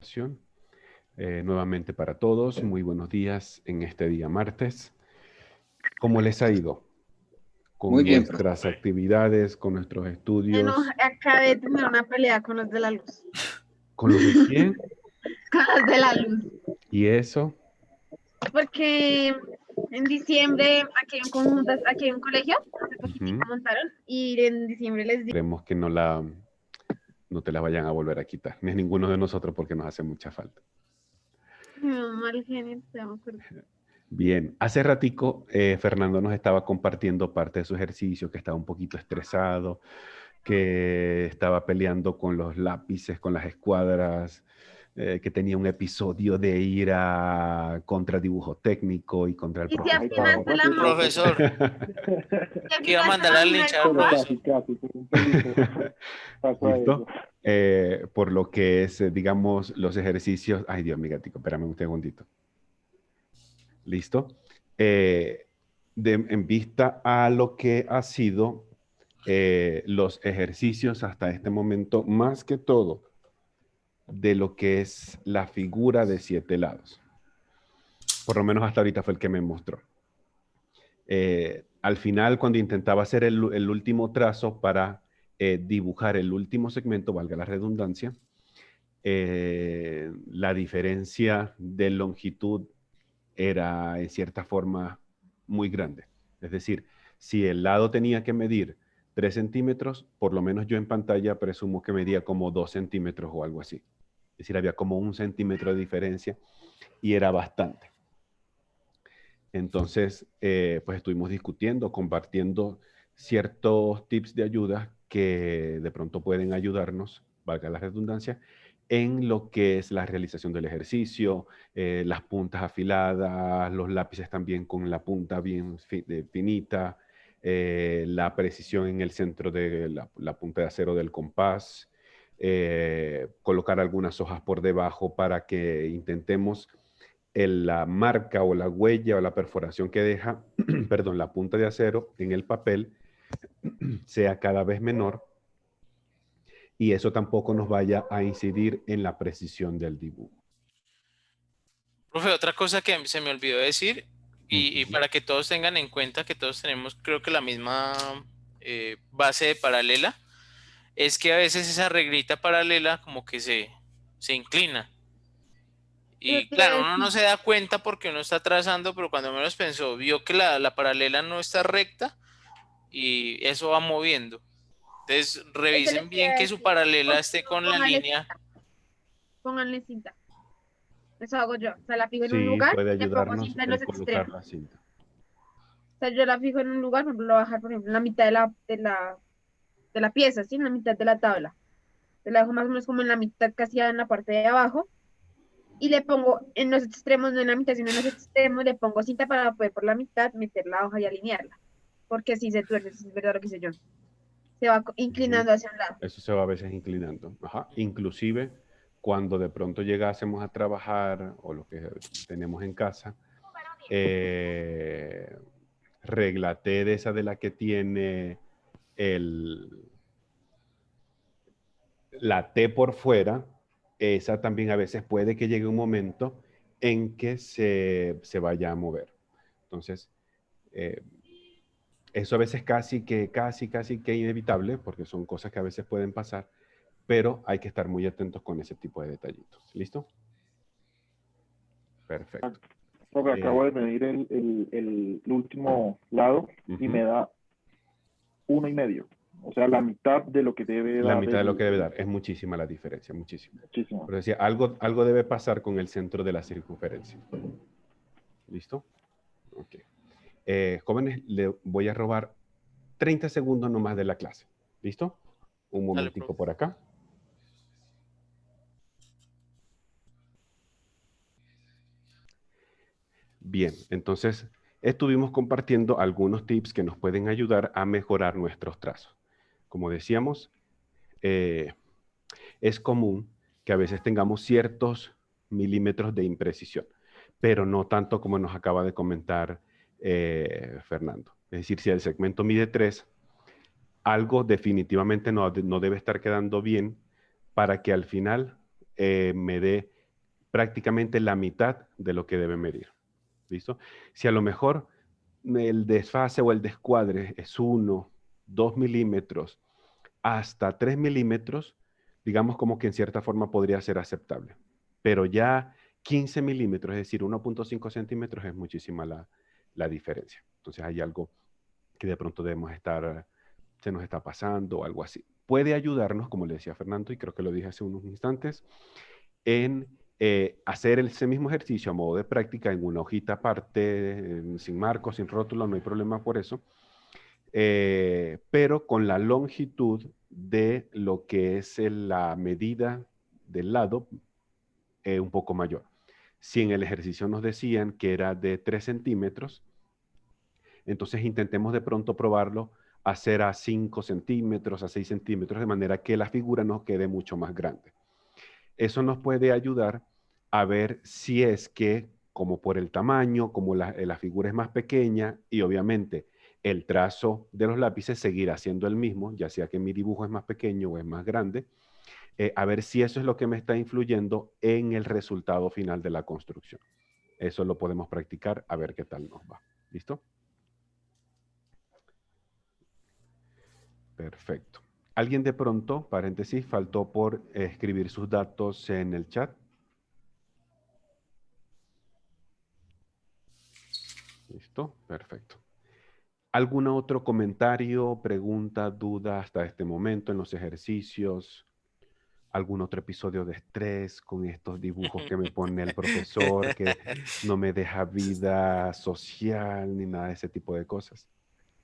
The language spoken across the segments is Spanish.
Sesión. Nuevamente para todos, muy buenos días en este día martes. ¿Cómo les ha ido con Muy bien, profe. nuestras actividades, con nuestros estudios? Acabé de tener una pelea con los de la luz. ¿Con los de quién? Con los de la luz. ¿Y eso? Porque en diciembre aquí hay un colegio, hace poquitico Ujú. montaron, y en diciembre les di. Esperemos que no te la vayan a volver a quitar, ni a ninguno de nosotros porque nos hace mucha falta. Mal genio, te amo, perdón. Bien, hace ratico Fernando nos estaba compartiendo parte de su ejercicio, que estaba un poquito estresado, que estaba peleando con los lápices, con las escuadras, que tenía un episodio de ira contra dibujo técnico y contra el Y si profesor. afinaste la mano, Profesor, si que iba a afinaste mandar la al mano del linchar al compás, profesor. ¿Listo? Por lo que es, digamos, los ejercicios. Ay, Dios, mi gatico, espérame un segundito. ¿Listo? En vista a lo que ha sido los ejercicios hasta este momento, más que todo de lo que es la figura de 7 lados. Por lo menos hasta ahorita fue el que me mostró. Al final, cuando intentaba hacer el último trazo para dibujar el último segmento, valga la redundancia, la diferencia de longitud era en cierta forma muy grande. Es decir, si el lado tenía que medir 3 centímetros, por lo menos yo en pantalla presumo que medía como 2 centímetros o algo así. Es decir, había como 1 centímetro de diferencia y era bastante. Entonces, pues estuvimos discutiendo, compartiendo ciertos tips de ayuda que de pronto pueden ayudarnos, valga la redundancia, en lo que es la realización del ejercicio, las puntas afiladas, los lápices también con la punta bien finita, la precisión en el centro de la punta de acero del compás, colocar algunas hojas por debajo para que intentemos la marca o la huella o la perforación que deja, perdón, la punta de acero en el papel sea cada vez menor y eso tampoco nos vaya a incidir en la precisión del dibujo. Profe, otra cosa que se me olvidó decir, y Ujú. para que todos tengan en cuenta que todos tenemos, creo que la misma base de paralela, es que a veces esa reglita paralela como que se inclina. eso Y te iba a claro, uno decir. no se da cuenta porque uno está trazando, pero cuando menos pensó, vio que la paralela no está recta y eso va moviendo. Entonces, Eso revisen les iba bien a que su decir. paralela esté con la Pónganle línea. cinta, pónganle cinta. Eso hago yo. O sea, la fijo en un Sí, lugar puede y le pongo ayudarnos cinta en el los colocar extremos. la cinta. O sea, yo la fijo en un lugar, por ejemplo, lo voy a dejar, por ejemplo, en la mitad de la pieza, ¿sí? En la mitad de la tabla. Te la dejo más o menos como en la mitad, casi en la parte de abajo. Y le pongo en los extremos, no en la mitad, sino en los extremos, le pongo cinta para poder por la mitad meter la hoja y alinearla. Porque si se tuerce, si es verdad lo que hice yo. Se va Ujú. inclinando hacia un lado. Eso se va a veces inclinando. Ajá. Inclusive cuando de pronto llegásemos a trabajar o lo que tenemos en casa, eh, reglate de esa de la que tiene el, la T por fuera, esa también a veces puede que llegue un momento en que se vaya a mover. Entonces, eh, eso a veces casi que inevitable, porque son cosas que a veces pueden pasar, pero hay que estar muy atentos con ese tipo de detallitos. ¿Listo? Perfecto. Porque Eh, acabo de medir el último lado y me Ujú. da 1,5. O sea, la mitad de lo que debe La dar mitad de lo que debe dar. Es muchísima la diferencia, muchísima. muchísimo. Pero decía, algo debe pasar con el centro de la circunferencia. ¿Listo? Ok. Jóvenes, le voy a robar 30 segundos nomás de la clase. ¿Listo? Un Dale, momentico profe. por acá. Bien, entonces estuvimos compartiendo algunos tips que nos pueden ayudar a mejorar nuestros trazos. Como decíamos, eh, es común que a veces tengamos ciertos milímetros de imprecisión, pero no tanto como nos acaba de comentar Fernando. Es decir, si el segmento mide 3, algo definitivamente no debe estar quedando bien para que al final me dé prácticamente la mitad de lo que debe medir. ¿Listo? Si a lo mejor el desfase o el descuadre es 1, 2 milímetros hasta 3 milímetros, digamos como que en cierta forma podría ser aceptable. Pero ya 15 milímetros, es decir, 1.5 centímetros, es muchísima la diferencia. Entonces hay algo que de pronto debemos estar, se nos está pasando o algo así. Puede ayudarnos, como le decía Fernando, y creo que lo dije hace unos instantes, en hacer ese mismo ejercicio a modo de práctica en una hojita aparte, sin marco, sin rótulo, no hay problema por eso, pero con la longitud de lo que es la medida del lado un poco mayor. Si en el ejercicio nos decían que era de 3 centímetros, entonces intentemos de pronto probarlo hacer a 5 centímetros, a 6 centímetros, de manera que la figura nos quede mucho más grande. Eso nos puede ayudar a ver si es que, como por el tamaño, como la figura es más pequeña y obviamente el trazo de los lápices seguirá siendo el mismo, ya sea que mi dibujo es más pequeño o es más grande, a ver si eso es lo que me está influyendo en el resultado final de la construcción. Eso lo podemos practicar a ver qué tal nos va. ¿Listo? Perfecto. ¿Alguien de pronto, paréntesis, faltó por escribir sus datos en el chat? ¿Listo? Perfecto. ¿Algún otro comentario, pregunta, duda hasta este momento en los ejercicios? ¿Algún otro episodio de estrés con estos dibujos que me pone el profesor, que no me deja vida social ni nada de ese tipo de cosas?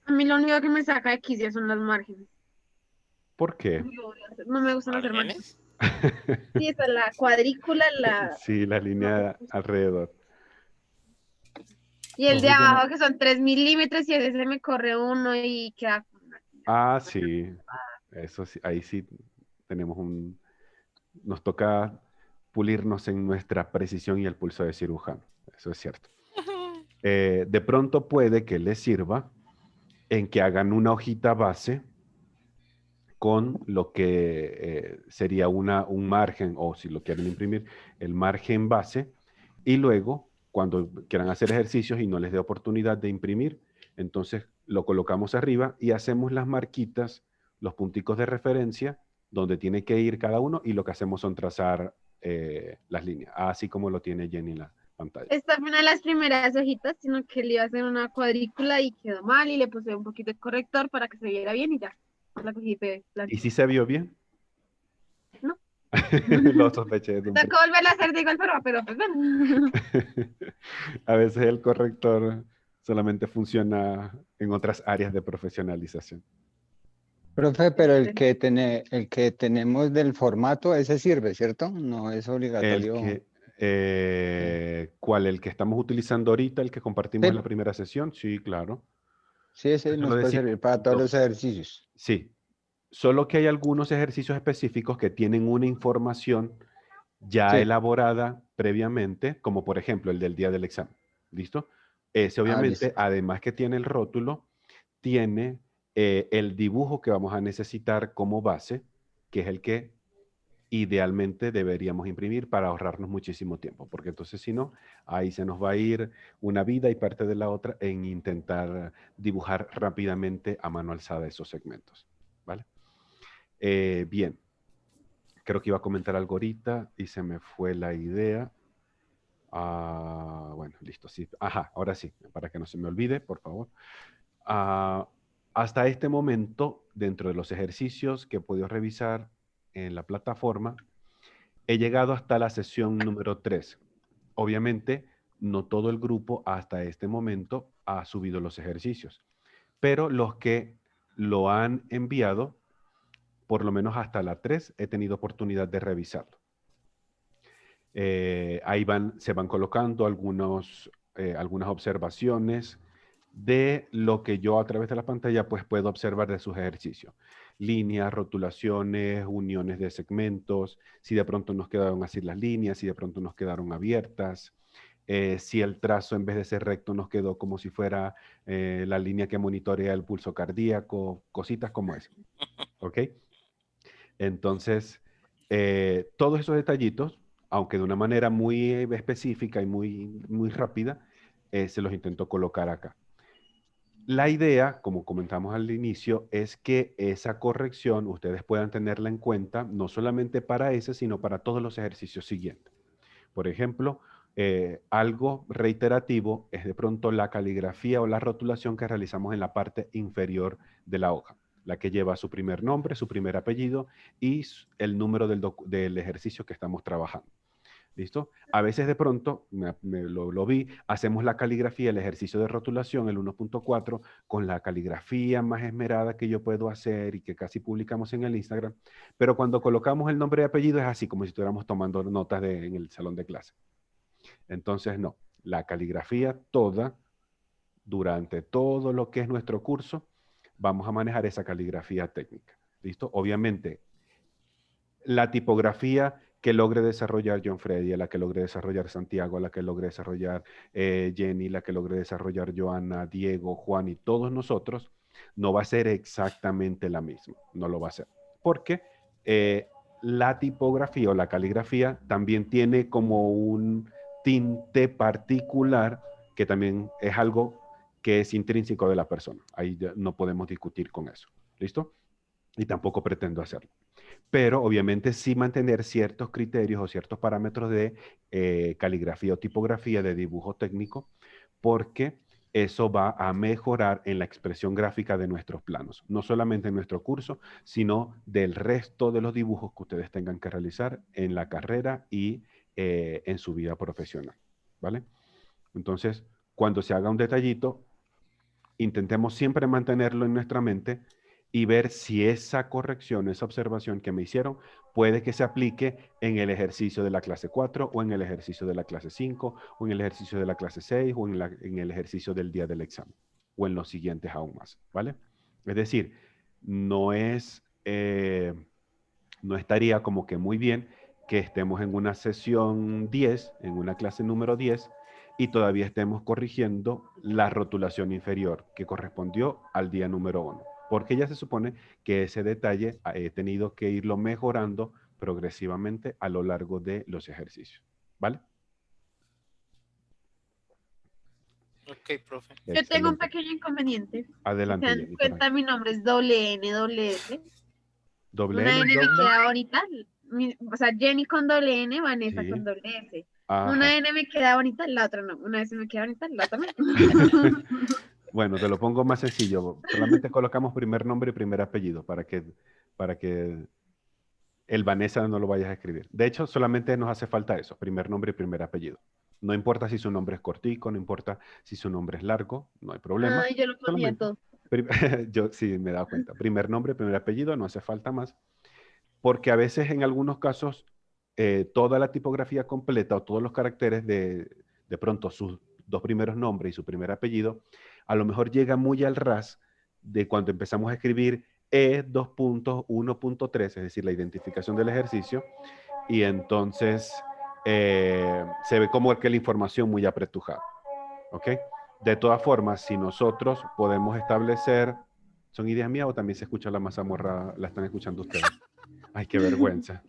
A mí lo único que me saca de quicio son los márgenes. ¿Por qué? No me gustan hacer márgenes. ¿Márgenes? Sí, esa es la cuadrícula, la... Sí, la no me línea gusta. alrededor. Y el No de funciona. abajo que son 3 milímetros y a veces se me corre uno y queda con una Ah, sí. Eso sí, ahí sí tenemos nos toca pulirnos en nuestra precisión y el pulso de cirujano. Eso es cierto. De pronto puede que les sirva en que hagan una hojita base con lo que sería un margen, o si lo quieren imprimir, el margen base, y luego, cuando quieran hacer ejercicios y no les dé oportunidad de imprimir, entonces lo colocamos arriba y hacemos las marquitas, los punticos de referencia, donde tiene que ir cada uno, y lo que hacemos son trazar las líneas, así como lo tiene Jenny en la pantalla. Esta fue una de las primeras hojitas, sino que le iba a hacer una cuadrícula y quedó mal y le puse un poquito de corrector para que se viera bien y ya. La cogí de la... ¿Y si se vio bien? No. Lo sospeché de Me un tocó volverla a hacer de igual forma, pero pues bueno. A veces el corrector solamente funciona en otras áreas de profesionalización. Profe, pero el que tenemos del formato, ese sirve, ¿cierto? No es El obligatorio. que, ¿cuál? ¿El que estamos utilizando ahorita, el que compartimos Sí. en la primera sesión? Sí, claro. Sí, ese Eso nos lo puede decía. servir para todos los ejercicios. Sí, solo que hay algunos ejercicios específicos que tienen una información ya Sí. elaborada previamente, como por ejemplo el del día del examen. ¿Listo? Ese obviamente, listo. además que tiene el rótulo, tiene el dibujo que vamos a necesitar como base, que es el que idealmente deberíamos imprimir para ahorrarnos muchísimo tiempo, porque entonces si no, ahí se nos va a ir una vida y parte de la otra en intentar dibujar rápidamente a mano alzada esos segmentos, ¿vale? Bien, creo que iba a comentar algo ahorita y se me fue la idea. Bueno, listo, sí. Ajá, ahora sí, para que no se me olvide, por favor. Hasta este momento, dentro de los ejercicios que he podido revisar en la plataforma, he llegado hasta la sesión número 3. Obviamente, no todo el grupo hasta este momento ha subido los ejercicios, pero los que lo han enviado, por lo menos hasta la 3, he tenido oportunidad de revisarlo. Ahí se van colocando algunas observaciones de lo que yo a través de la pantalla pues puedo observar de sus ejercicios. Líneas, rotulaciones, uniones de segmentos, si de pronto nos quedaron así las líneas, si de pronto nos quedaron abiertas, si el trazo en vez de ser recto nos quedó como si fuera la línea que monitorea el pulso cardíaco, cositas como eso. ¿Ok? Entonces, todos esos detallitos, aunque de una manera muy específica y muy rápida, se los intento colocar acá. La idea, como comentamos al inicio, es que esa corrección ustedes puedan tenerla en cuenta, no solamente para ese, sino para todos los ejercicios siguientes. Por ejemplo, algo reiterativo es de pronto la caligrafía o la rotulación que realizamos en la parte inferior de la hoja, la que lleva su primer nombre, su primer apellido y el número del ejercicio que estamos trabajando. ¿Listo? A veces de pronto, lo vi, hacemos la caligrafía, el ejercicio de rotulación, el 1.4, con la caligrafía más esmerada que yo puedo hacer y que casi publicamos en el Instagram, pero cuando colocamos el nombre y apellido es así, como si estuviéramos tomando notas en el salón de clase. Entonces, no, la caligrafía toda, durante todo lo que es nuestro curso, vamos a manejar esa caligrafía técnica. ¿Listo? Obviamente, la tipografía que logre desarrollar John Freddy, la que logre desarrollar Santiago, la que logre desarrollar Jenny, la que logre desarrollar Joana, Diego, Juan y todos nosotros, no va a ser exactamente la misma, no lo va a ser. Porque la tipografía o la caligrafía también tiene como un tinte particular que también es algo que es intrínseco de la persona. Ahí ya no podemos discutir con eso. ¿Listo? Y tampoco pretendo hacerlo. Pero obviamente sí mantener ciertos criterios o ciertos parámetros de caligrafía o tipografía de dibujo técnico, porque eso va a mejorar en la expresión gráfica de nuestros planos, no solamente en nuestro curso, sino del resto de los dibujos que ustedes tengan que realizar en la carrera y en su vida profesional, ¿vale? Entonces, cuando se haga un detallito, intentemos siempre mantenerlo en nuestra mente y ver si esa corrección, esa observación que me hicieron, puede que se aplique en el ejercicio de la clase 4 o en el ejercicio de la clase 5 o en el ejercicio de la clase 6 o en el ejercicio del día del examen o en los siguientes aún más, ¿vale? Es decir, no estaría como que muy bien que estemos en una sesión 10, en una clase número 10, y todavía estemos corrigiendo la rotulación inferior que correspondió al día número 1. Porque ya se supone que ese detalle he tenido que irlo mejorando progresivamente a lo largo de los ejercicios. ¿Vale? Ok, profe. Yo tengo un Excelente. pequeño inconveniente. Si Adelante, se dan Jenny, por ahí. cuenta, mi nombre es doble N, doble S. Doble Una N, N me doble. queda bonita. O sea, Jenny con doble N, Vanessa Sí. con doble S. Ajá. Una N me queda bonita, la otra no. Una S me queda bonita, la otra no. Bueno, te lo pongo más sencillo. Solamente colocamos primer nombre y primer apellido para que el Vanessa no lo vayas a escribir. De hecho, solamente nos hace falta eso, primer nombre y primer apellido. No importa si su nombre es cortico, no importa si su nombre es largo, no hay problema. Ay, yo lo ponía Solamente, todo. yo sí me he dado cuenta. Primer nombre, primer apellido, no hace falta más. Porque a veces en algunos casos toda la tipografía completa o todos los caracteres de pronto sus dos primeros nombres y su primer apellido, a lo mejor llega muy al ras de cuando empezamos a escribir E2.1.3, es decir, la identificación del ejercicio, y entonces se ve como que la información muy apretujada. ¿Ok? De todas formas, si nosotros podemos establecer, ¿son ideas mías o también se escucha la mazamorra, la están escuchando ustedes? Ay, qué vergüenza.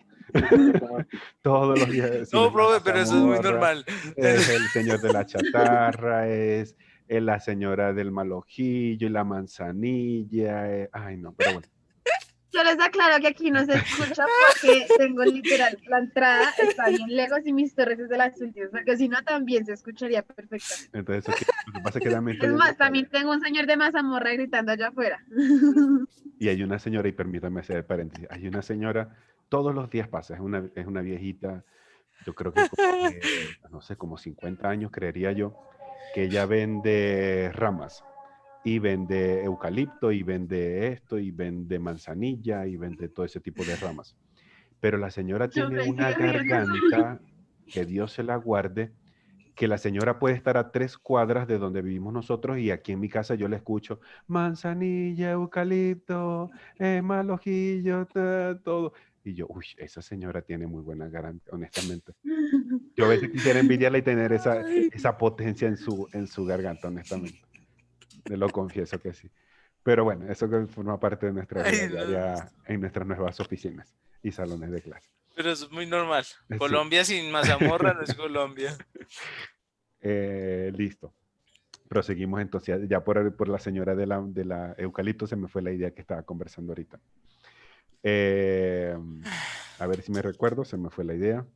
Todos los días. No, decimos la profe, pero eso es muy mazamorra, normal. es el señor de la chatarra, es la señora del mal ojillo y la manzanilla. Ay, no, pero bueno. Yo les aclaro que aquí no se escucha porque tengo literal, la entrada está bien lejos y mis torres es de las últimas, porque si no también se escucharía perfectamente. Entonces, lo que pasa es que también estoy Es en más, la también calle. tengo un señor de mazamorra gritando allá afuera. Y hay una señora, y permítame hacer paréntesis, hay una señora, todos los días pasa, es una viejita, yo creo que como no sé, como 50 años, creería yo, que ella vende ramas y vende eucalipto y vende esto y vende manzanilla y vende todo ese tipo de ramas. Pero la señora Yo tiene me una sigue riendo. garganta, que Dios se la guarde, que la señora puede estar a 3 cuadras de donde vivimos nosotros y aquí en mi casa yo le escucho manzanilla, eucalipto, mal ojillo, todo. Y yo, uy, esa señora tiene muy buena garganta, honestamente. Yo a veces quisiera envidiarla y tener esa potencia en su garganta, honestamente. Lo confieso que sí. Pero bueno, eso que forma parte de nuestra vida Ay, no. diaria en nuestras nuevas oficinas y salones de clase. Pero es muy normal. Sí. Colombia sin mazamorra no es Colombia. Listo. Proseguimos entonces. Ya por la señora de la eucalipto se me fue la idea que estaba conversando ahorita. A ver si me recuerdo, se me fue la idea.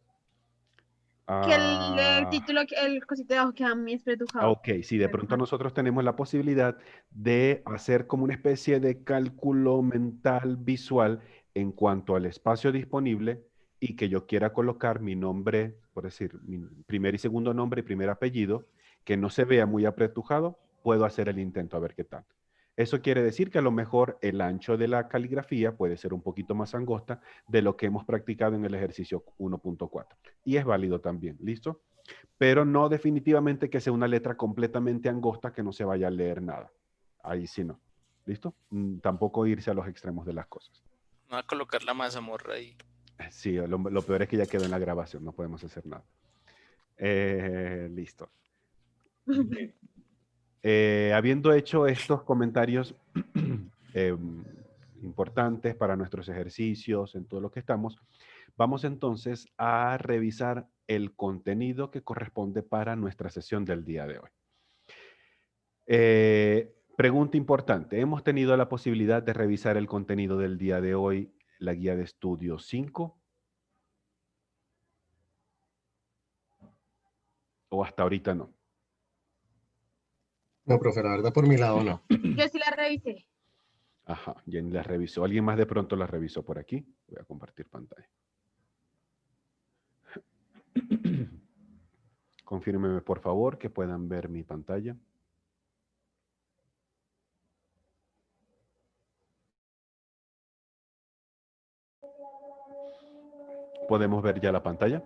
Que el Ah, título, el cosito de abajo queda muy espretujado. ok, sí, de pronto nosotros tenemos la posibilidad de hacer como una especie de cálculo mental visual en cuanto al espacio disponible y que yo quiera colocar mi nombre, por decir, mi primer y segundo nombre y primer apellido, que no se vea muy apretujado, puedo hacer el intento a ver qué tal. Eso quiere decir que a lo mejor el ancho de la caligrafía puede ser un poquito más angosta de lo que hemos practicado en el ejercicio 1.4. Y es válido también, ¿listo? Pero no definitivamente que sea una letra completamente angosta que no se vaya a leer nada. Ahí sí no. ¿Listo? Tampoco irse a los extremos de las cosas. No va a colocar la mazamorra ahí. Sí, lo peor es que ya quedó en la grabación, no podemos hacer nada. Listo. Bien. Habiendo hecho estos comentarios importantes para nuestros ejercicios, en todo lo que estamos, vamos entonces a revisar el contenido que corresponde para nuestra sesión del día de hoy. Pregunta importante. ¿Hemos tenido la posibilidad de revisar el contenido del día de hoy, la guía de estudio 5? ¿O hasta ahorita no? No, profe, la verdad por mi lado no. Yo sí la revisé. Ajá, Jenny la revisó. ¿Alguien más de pronto la revisó por aquí? Voy a compartir pantalla. Confírmeme, por favor, que puedan ver mi pantalla. ¿Podemos ver ya la pantalla?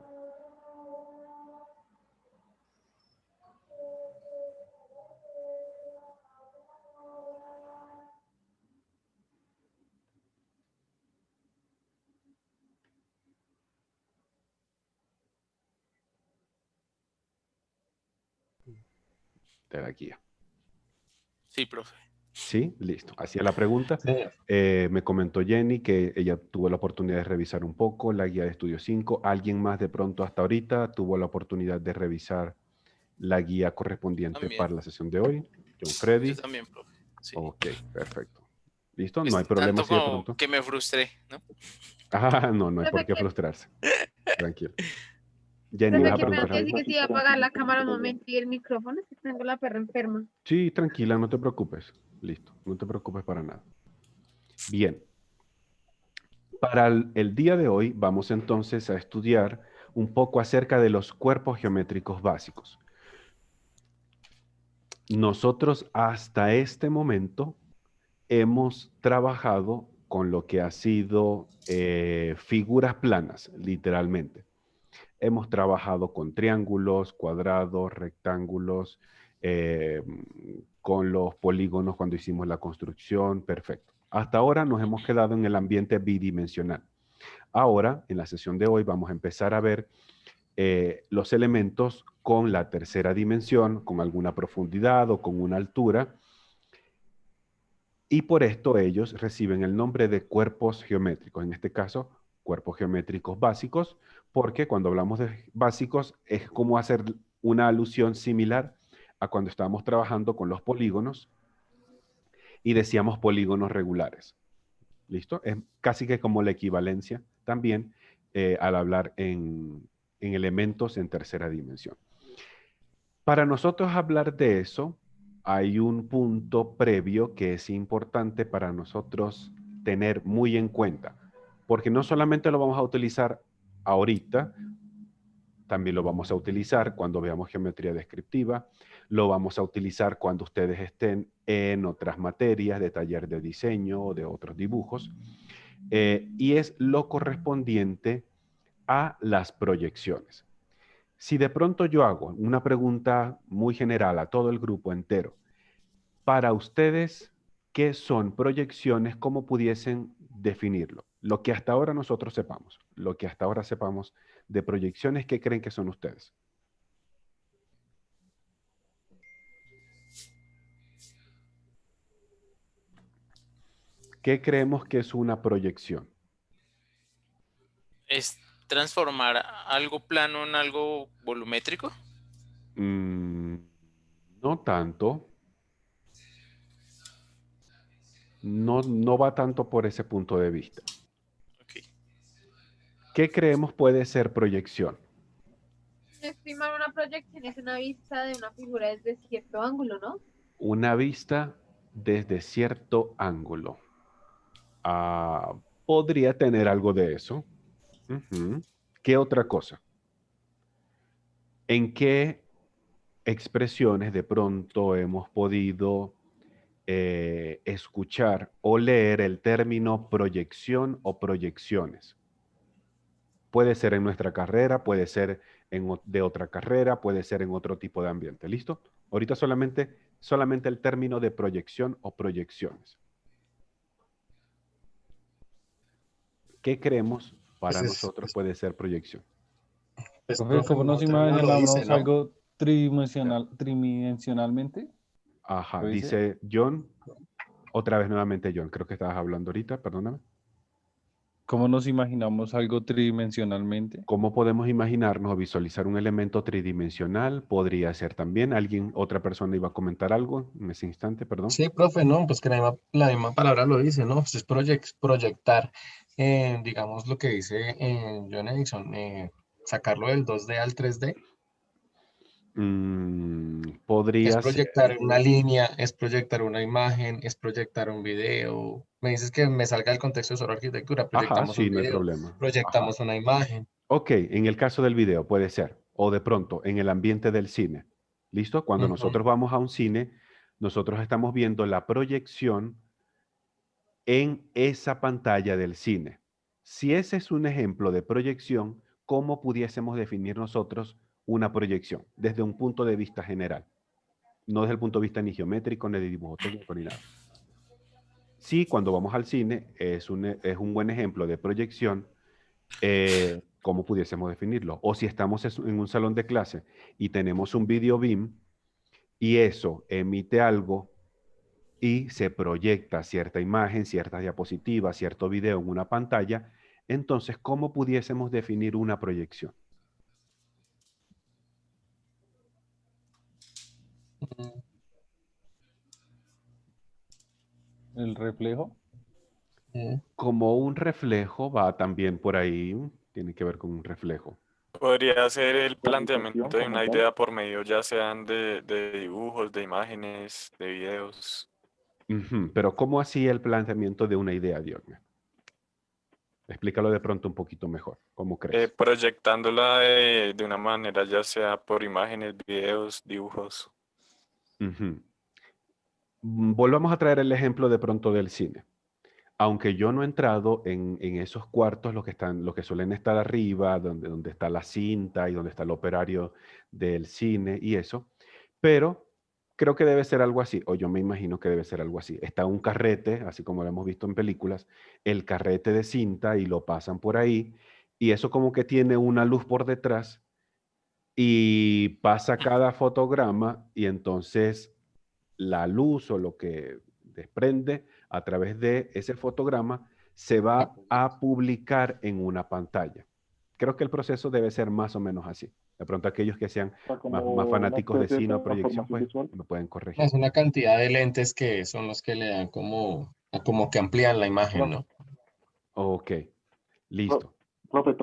De la guía. Sí, profe. Sí, listo. Hacía la pregunta. Sí, Me comentó Jenny que ella tuvo la oportunidad de revisar un poco la guía de estudio 5. ¿Alguien más de pronto hasta ahorita tuvo la oportunidad de revisar la guía correspondiente También. para la sesión de hoy? John Yo Freddy. también, profe. Sí. Ok, perfecto. ¿Listo? No Es hay problema tanto si de como pronto. que me frustré, ¿no? Ah, no, no hay por Profe, qué que, frustrarse. Tranquilo. Jenny, profe, ¿vas a que pena preguntar que algo? decir que si iba a apagar la cámara un momento y el micrófono, es que tengo la perra enferma. Sí, tranquila, no te preocupes. Listo, no te preocupes para nada. Bien. Para el día de hoy vamos entonces a estudiar un poco acerca de los cuerpos geométricos básicos. Nosotros hasta este momento hemos trabajado con lo que ha sido figuras planas, literalmente. Hemos trabajado con triángulos, cuadrados, rectángulos, eh, con los polígonos cuando hicimos la construcción, perfecto. Hasta ahora nos hemos quedado en el ambiente bidimensional. Ahora, en la sesión de hoy, vamos a empezar a ver los elementos con la tercera dimensión, con alguna profundidad o con una altura, y por esto ellos reciben el nombre de cuerpos geométricos, en este caso, cuerpos geométricos básicos, porque cuando hablamos de básicos es como hacer una alusión similar a cuando estábamos trabajando con los polígonos y decíamos polígonos regulares. ¿Listo? Es casi que como la equivalencia también al hablar en elementos en tercera dimensión. Para nosotros hablar de eso, hay un punto previo que es importante para nosotros tener muy en cuenta, porque no solamente lo vamos a utilizar ahorita, también lo vamos a utilizar cuando veamos geometría descriptiva, lo vamos a utilizar cuando ustedes estén en otras materias de taller de diseño o de otros dibujos, y es lo correspondiente a las proyecciones. Si de pronto yo hago una pregunta muy general a todo el grupo entero, para ustedes, ¿qué son proyecciones? ¿Cómo pudiesen definirlo? Lo que hasta ahora nosotros sepamos, lo que hasta ahora sepamos de proyecciones, ¿qué creen que son ustedes? ¿Qué creemos que es una proyección? Es transformar algo plano en algo volumétrico? No tanto. No va tanto por ese punto de vista. Ok. ¿Qué creemos puede ser proyección? Estimar una proyección es una vista de una figura desde cierto ángulo, ¿no? Una vista desde cierto ángulo. Podría tener algo de eso. Ujú. ¿Qué otra cosa? ¿En qué expresiones de pronto hemos podido escuchar o leer el término proyección o proyecciones? Puede ser en nuestra carrera, puede ser de otra carrera, puede ser en otro tipo de ambiente. ¿Listo? Ahorita solamente el término de proyección o proyecciones. ¿Qué creemos Pues para nosotros puede ser proyección? pues, Profe, profe, ¿cómo nos otra vez lo dice, imaginamos ¿no? algo tridimensionalmente? Ajá, ¿Lo dice? dice John. Otra vez nuevamente John, creo que estabas hablando ahorita, perdóname. ¿Cómo nos imaginamos algo tridimensionalmente? ¿Cómo podemos imaginarnos o visualizar un elemento tridimensional? Podría ser también otra persona iba a comentar algo en ese instante, perdón. Sí, profe, no, pues que la misma palabra lo dice, ¿no? Pues es proyectar, digamos lo que dice John Edison, sacarlo del 2D al 3D, es Podría proyectar ser. una línea, es proyectar una imagen, es proyectar un video. Me dices que me salga del contexto de solo arquitectura, Ajá, proyectamos un sí, no hay video, problema. Ajá. proyectamos una imagen. Ok, en el caso del video puede ser, o de pronto en el ambiente del cine. ¿Listo? Cuando Ujú. nosotros vamos a un cine, nosotros estamos viendo la proyección en esa pantalla del cine. Si ese es un ejemplo de proyección, ¿cómo pudiésemos definir nosotros una proyección? Desde un punto de vista general, no desde el punto de vista ni geométrico, ni de dibujo técnico, ni nada. Sí, cuando vamos al cine es un buen ejemplo de proyección. ¿Cómo pudiésemos definirlo? O si estamos en un salón de clase y tenemos un video beam y eso emite algo y se proyecta cierta imagen, cierta diapositiva, cierto video en una pantalla, entonces, ¿cómo pudiésemos definir una proyección? Mm, ¿El reflejo? mm. Como un reflejo va también por ahí, tiene que ver con un reflejo. Podría ser el Proyectación planteamiento de como una tal. idea por medio ya sean de dibujos, de imágenes, de videos. Ujú, pero ¿cómo así el planteamiento de una idea, Dios? Explícalo de pronto un poquito mejor. ¿Cómo crees? Proyectándola de una manera ya sea por imágenes, videos, dibujos. Ujú. Volvamos a traer el ejemplo de pronto del cine. Aunque yo no he entrado en esos cuartos, los que suelen estar arriba, donde está la cinta y donde está el operario del cine y eso, pero creo que debe ser algo así, o yo me imagino que debe ser algo así. Está un carrete, así como lo hemos visto en películas, el carrete de cinta y lo pasan por ahí, y eso como que tiene una luz por detrás y pasa cada fotograma y entonces la luz o lo que desprende a través de ese fotograma se Ah, va a publicar en una pantalla. Creo que el proceso debe ser más o menos así. De pronto aquellos que sean O sea, más como una fanáticos de especie de cine o proyección, transformación pues visual. me pueden corregir. es una cantidad de lentes que son los que le dan como que amplían la imagen, Pro- ¿no? Ok, pro- listo. Profe,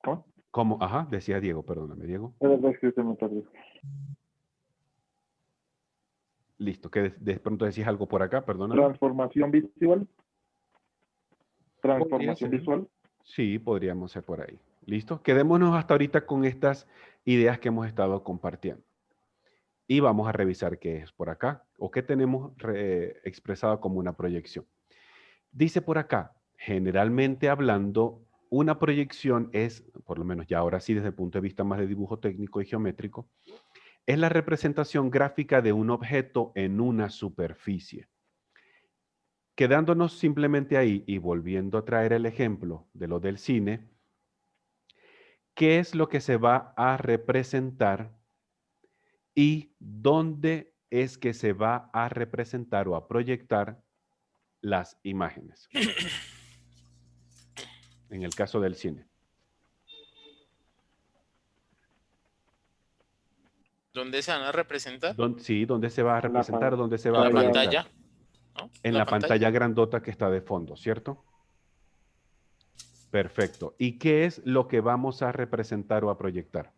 ¿cómo? ¿Cómo? Ajá, decía Diego, perdóname, Diego. Es verdad que se me perdió. Listo, que de pronto decís algo por acá, perdóname. Transformación visual. Podría Transformación ser. visual. Sí, podríamos ser por ahí. ¿Listo? Quedémonos hasta ahorita con estas ideas que hemos estado compartiendo. Y vamos a revisar qué es por acá o qué tenemos expresado como una proyección. Dice por acá, generalmente hablando, una proyección es, por lo menos ya ahora sí desde el punto de vista más de dibujo técnico y geométrico, es la representación gráfica de un objeto en una superficie. Quedándonos simplemente ahí y volviendo a traer el ejemplo de lo del cine, ¿qué es lo que se va a representar y dónde es que se va a representar o a proyectar las imágenes? En el caso del cine. ¿Dónde se van a representar? Sí, ¿dónde se va a En la representar? ¿Dónde se va En a la pantalla. proyectar? pantalla, ¿no? En la pantalla grandota que está de fondo, ¿cierto? Perfecto. ¿Y qué es lo que vamos a representar o a proyectar?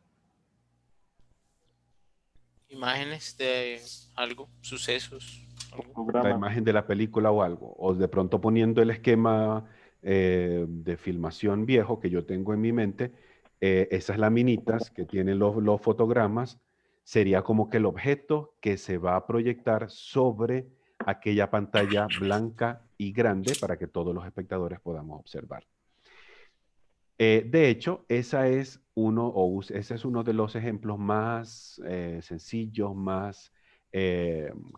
Imágenes de algo, sucesos. Algo. La Programa. imagen de la película o algo. O de pronto poniendo el esquema de filmación viejo que yo tengo en mi mente, esas laminitas que tienen los fotogramas, sería como que el objeto que se va a proyectar sobre aquella pantalla blanca y grande para que todos los espectadores podamos observar. De hecho, ese es uno de los ejemplos más sencillos, más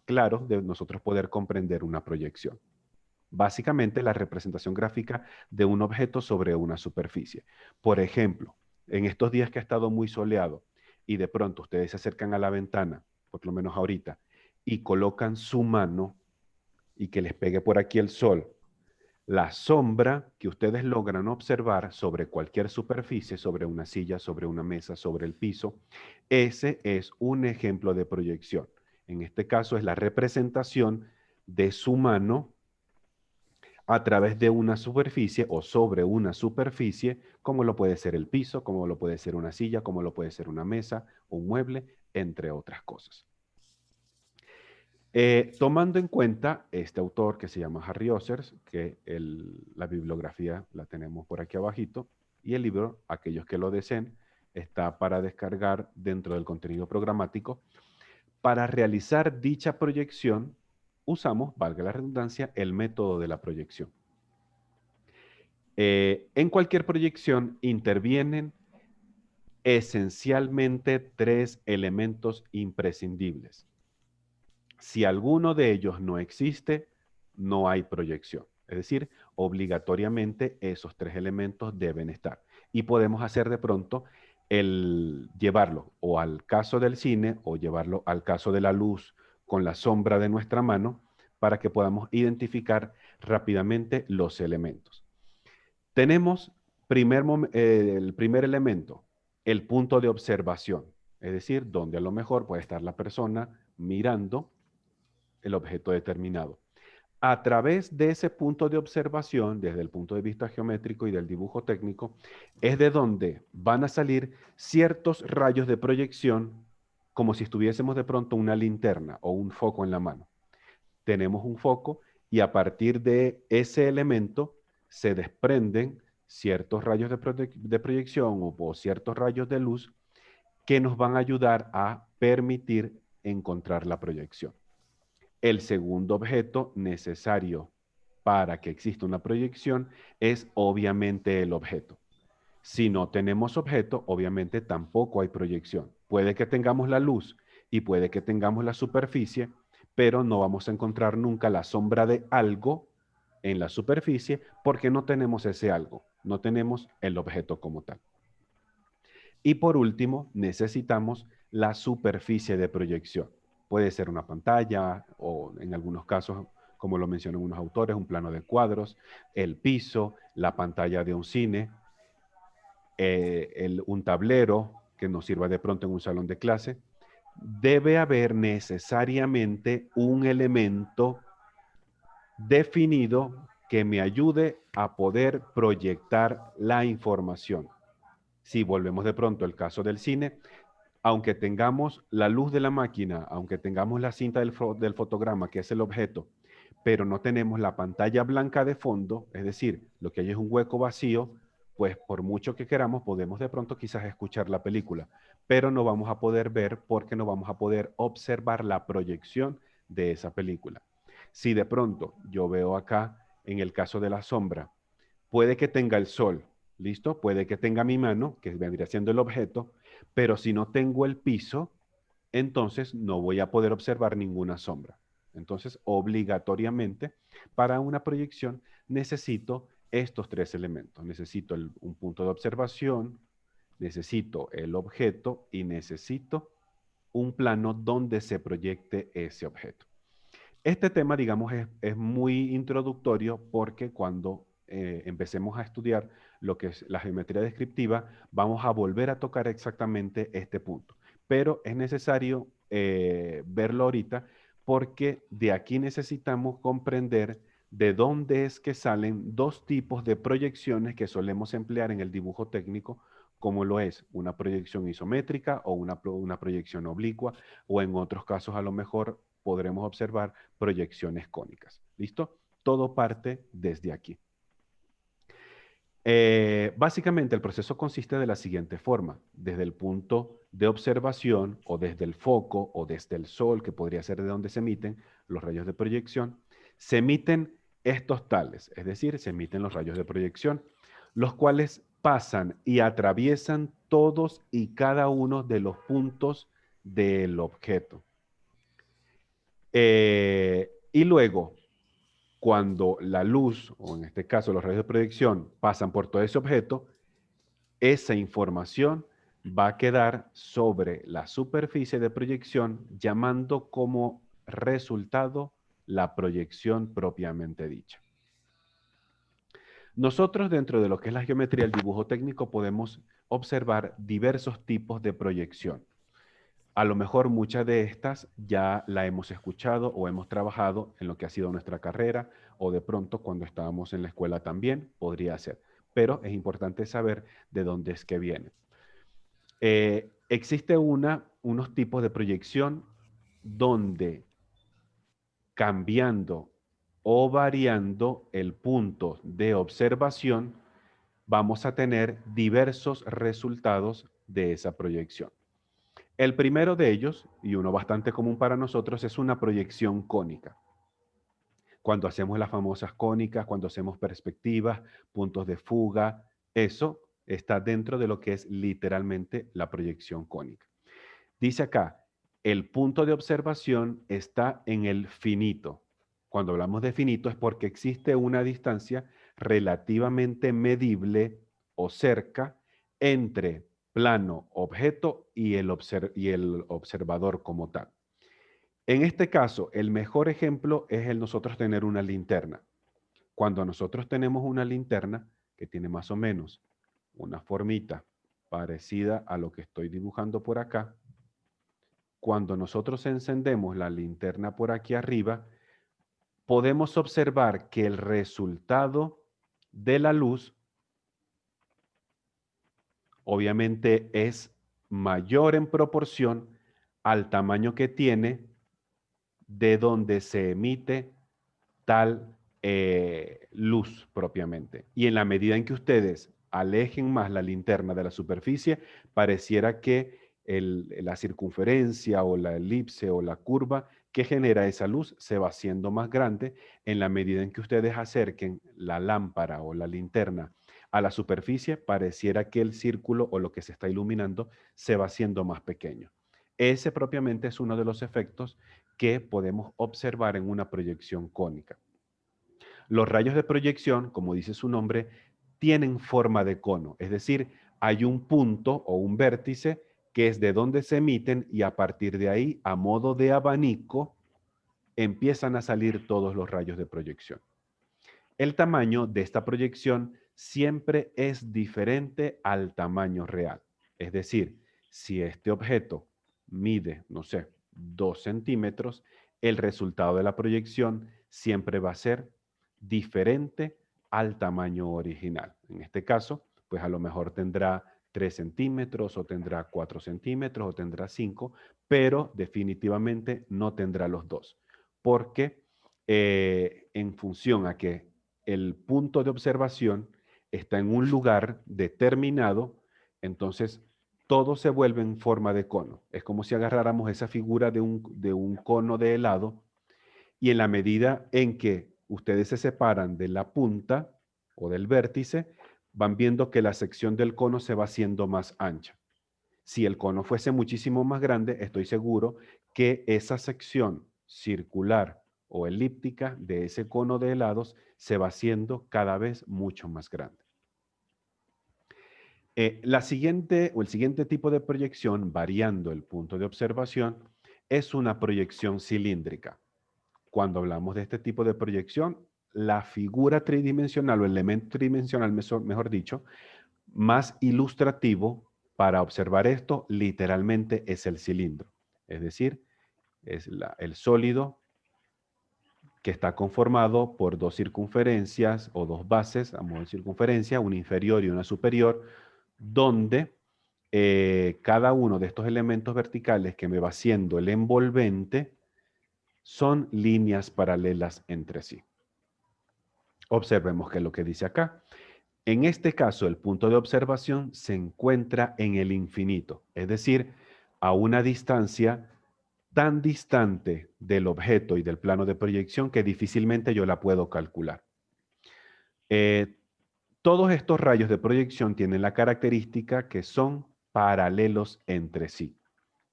claros de nosotros poder comprender una proyección. Básicamente, la representación gráfica de un objeto sobre una superficie. Por ejemplo, en estos días que ha estado muy soleado y de pronto ustedes se acercan a la ventana, por lo menos ahorita, y colocan su mano y que les pegue por aquí el sol, la sombra que ustedes logran observar sobre cualquier superficie, sobre una silla, sobre una mesa, sobre el piso, ese es un ejemplo de proyección. En este caso es la representación de su mano a través de una superficie o sobre una superficie, como lo puede ser el piso, como lo puede ser una silla, como lo puede ser una mesa, un mueble, entre otras cosas. Tomando en cuenta este autor que se llama Harry Ossers, que la bibliografía la tenemos por aquí abajito, y el libro, aquellos que lo deseen, está para descargar dentro del contenido programático. Para realizar dicha proyección, usamos, valga la redundancia, el método de la proyección. En cualquier proyección intervienen esencialmente 3 elementos imprescindibles. Si alguno de ellos no existe, no hay proyección. Es decir, obligatoriamente esos 3 elementos deben estar. Y podemos hacer de pronto llevarlo o al caso del cine o llevarlo al caso de la luz con la sombra de nuestra mano para que podamos identificar rápidamente los elementos. Tenemos el primer elemento, el punto de observación. Es decir, donde a lo mejor puede estar la persona mirando el objeto determinado. A través de ese punto de observación, desde el punto de vista geométrico y del dibujo técnico, es de donde van a salir ciertos rayos de proyección, como si estuviésemos de pronto una linterna o un foco en la mano. Tenemos un foco y a partir de ese elemento se desprenden ciertos rayos de proyección o ciertos rayos de luz que nos van a ayudar a permitir encontrar la proyección. El segundo objeto necesario para que exista una proyección es obviamente el objeto. Si no tenemos objeto, obviamente tampoco hay proyección. Puede que tengamos la luz y puede que tengamos la superficie, pero no vamos a encontrar nunca la sombra de algo en la superficie porque no tenemos ese algo, no tenemos el objeto como tal. Y por último, necesitamos la superficie de proyección. Puede ser una pantalla o en algunos casos, como lo mencionan unos autores, un plano de cuadros, el piso, la pantalla de un cine, un tablero que nos sirva de pronto en un salón de clase. Debe haber necesariamente un elemento definido que me ayude a poder proyectar la información. Si volvemos de pronto al caso del cine, aunque tengamos la luz de la máquina, aunque tengamos la cinta del fotograma, que es el objeto, pero no tenemos la pantalla blanca de fondo, es decir, lo que hay es un hueco vacío, pues por mucho que queramos, podemos de pronto quizás escuchar la película, pero no vamos a poder ver porque no vamos a poder observar la proyección de esa película. Si de pronto yo veo acá, en el caso de la sombra, puede que tenga el sol, ¿listo? Puede que tenga mi mano, que vendría siendo el objeto, pero si no tengo el piso, entonces no voy a poder observar ninguna sombra. Entonces, obligatoriamente, para una proyección necesito estos 3 elementos. Necesito un punto de observación, necesito el objeto y necesito un plano donde se proyecte ese objeto. Este tema, digamos, es muy introductorio porque cuando empecemos a estudiar lo que es la geometría descriptiva, vamos a volver a tocar exactamente este punto. Pero es necesario verlo ahorita porque de aquí necesitamos comprender de dónde es que salen dos tipos de proyecciones que solemos emplear en el dibujo técnico, como lo es una proyección isométrica o una proyección oblicua, o en otros casos a lo mejor podremos observar proyecciones cónicas. ¿Listo? Todo parte desde aquí. Básicamente el proceso consiste de la siguiente forma: desde el punto de observación o desde el foco o desde el sol, que podría ser de donde se emiten los rayos de proyección, se emiten estos tales, es decir, se emiten los rayos de proyección, los cuales pasan y atraviesan todos y cada uno de los puntos del objeto. Y luego, cuando la luz, o en este caso los rayos de proyección, pasan por todo ese objeto, esa información va a quedar sobre la superficie de proyección, llamando como resultado la proyección propiamente dicha. Nosotros, dentro de lo que es la geometría, el dibujo técnico, podemos observar diversos tipos de proyección. A lo mejor muchas de estas ya la hemos escuchado o hemos trabajado en lo que ha sido nuestra carrera, o de pronto cuando estábamos en la escuela también podría ser. Pero es importante saber de dónde es que viene. Existe unos tipos de proyección donde, cambiando o variando el punto de observación, vamos a tener diversos resultados de esa proyección. El primero de ellos, y uno bastante común para nosotros, es una proyección cónica. Cuando hacemos las famosas cónicas, cuando hacemos perspectivas, puntos de fuga, eso está dentro de lo que es literalmente la proyección cónica. Dice acá, el punto de observación está en el finito. Cuando hablamos de finito es porque existe una distancia relativamente medible o cerca entre plano, objeto y el observador como tal. En este caso, el mejor ejemplo es el nosotros tener una linterna. Cuando nosotros tenemos una linterna que tiene más o menos una formita parecida a lo que estoy dibujando por acá, cuando nosotros encendemos la linterna por aquí arriba, podemos observar que el resultado de la luz obviamente es mayor en proporción al tamaño que tiene de donde se emite tal luz propiamente. Y en la medida en que ustedes alejen más la linterna de la superficie, pareciera que la circunferencia o la elipse o la curva que genera esa luz se va haciendo más grande en la medida en que ustedes acerquen la lámpara o la linterna a la superficie, pareciera que el círculo o lo que se está iluminando se va haciendo más pequeño. Ese propiamente es uno de los efectos que podemos observar en una proyección cónica. Los rayos de proyección, como dice su nombre, tienen forma de cono, es decir, hay un punto o un vértice que es de donde se emiten y a partir de ahí, a modo de abanico, empiezan a salir todos los rayos de proyección. El tamaño de esta proyección siempre es diferente al tamaño real. Es decir, si este objeto mide, no sé, 2 centímetros, el resultado de la proyección siempre va a ser diferente al tamaño original. En este caso, pues a lo mejor tendrá 3 centímetros o tendrá 4 centímetros o tendrá 5, pero definitivamente no tendrá los dos, porque en función a que el punto de observación está en un lugar determinado, entonces todo se vuelve en forma de cono. Es como si agarráramos esa figura de un cono de helado y en la medida en que ustedes se separan de la punta o del vértice, van viendo que la sección del cono se va haciendo más ancha. Si el cono fuese muchísimo más grande, estoy seguro que esa sección circular o elíptica de ese cono de helados se va haciendo cada vez mucho más grande. El siguiente tipo de proyección, variando el punto de observación, es una proyección cilíndrica. Cuando hablamos de este tipo de proyección, la figura tridimensional o elemento tridimensional, mejor dicho, más ilustrativo para observar esto, literalmente es el cilindro. Es decir, es el sólido que está conformado por dos circunferencias o dos bases a modo de circunferencia, una inferior y una superior, donde cada uno de estos elementos verticales que me va siendo el envolvente son líneas paralelas entre sí. Observemos qué es lo que dice acá. En este caso, el punto de observación se encuentra en el infinito, es decir, a una distancia tan distante del objeto y del plano de proyección que difícilmente yo la puedo calcular. Todos estos rayos de proyección tienen la característica que son paralelos entre sí.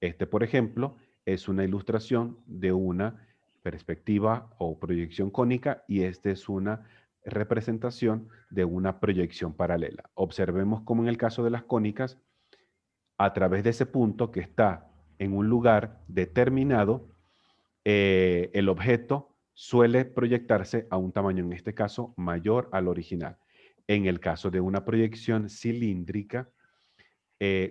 Este, por ejemplo, es una ilustración de una perspectiva o proyección cónica y este es una representación de una proyección paralela. Observemos cómo en el caso de las cónicas, a través de ese punto que está en un lugar determinado, el objeto suele proyectarse a un tamaño, en este caso, mayor al original. En el caso de una proyección cilíndrica,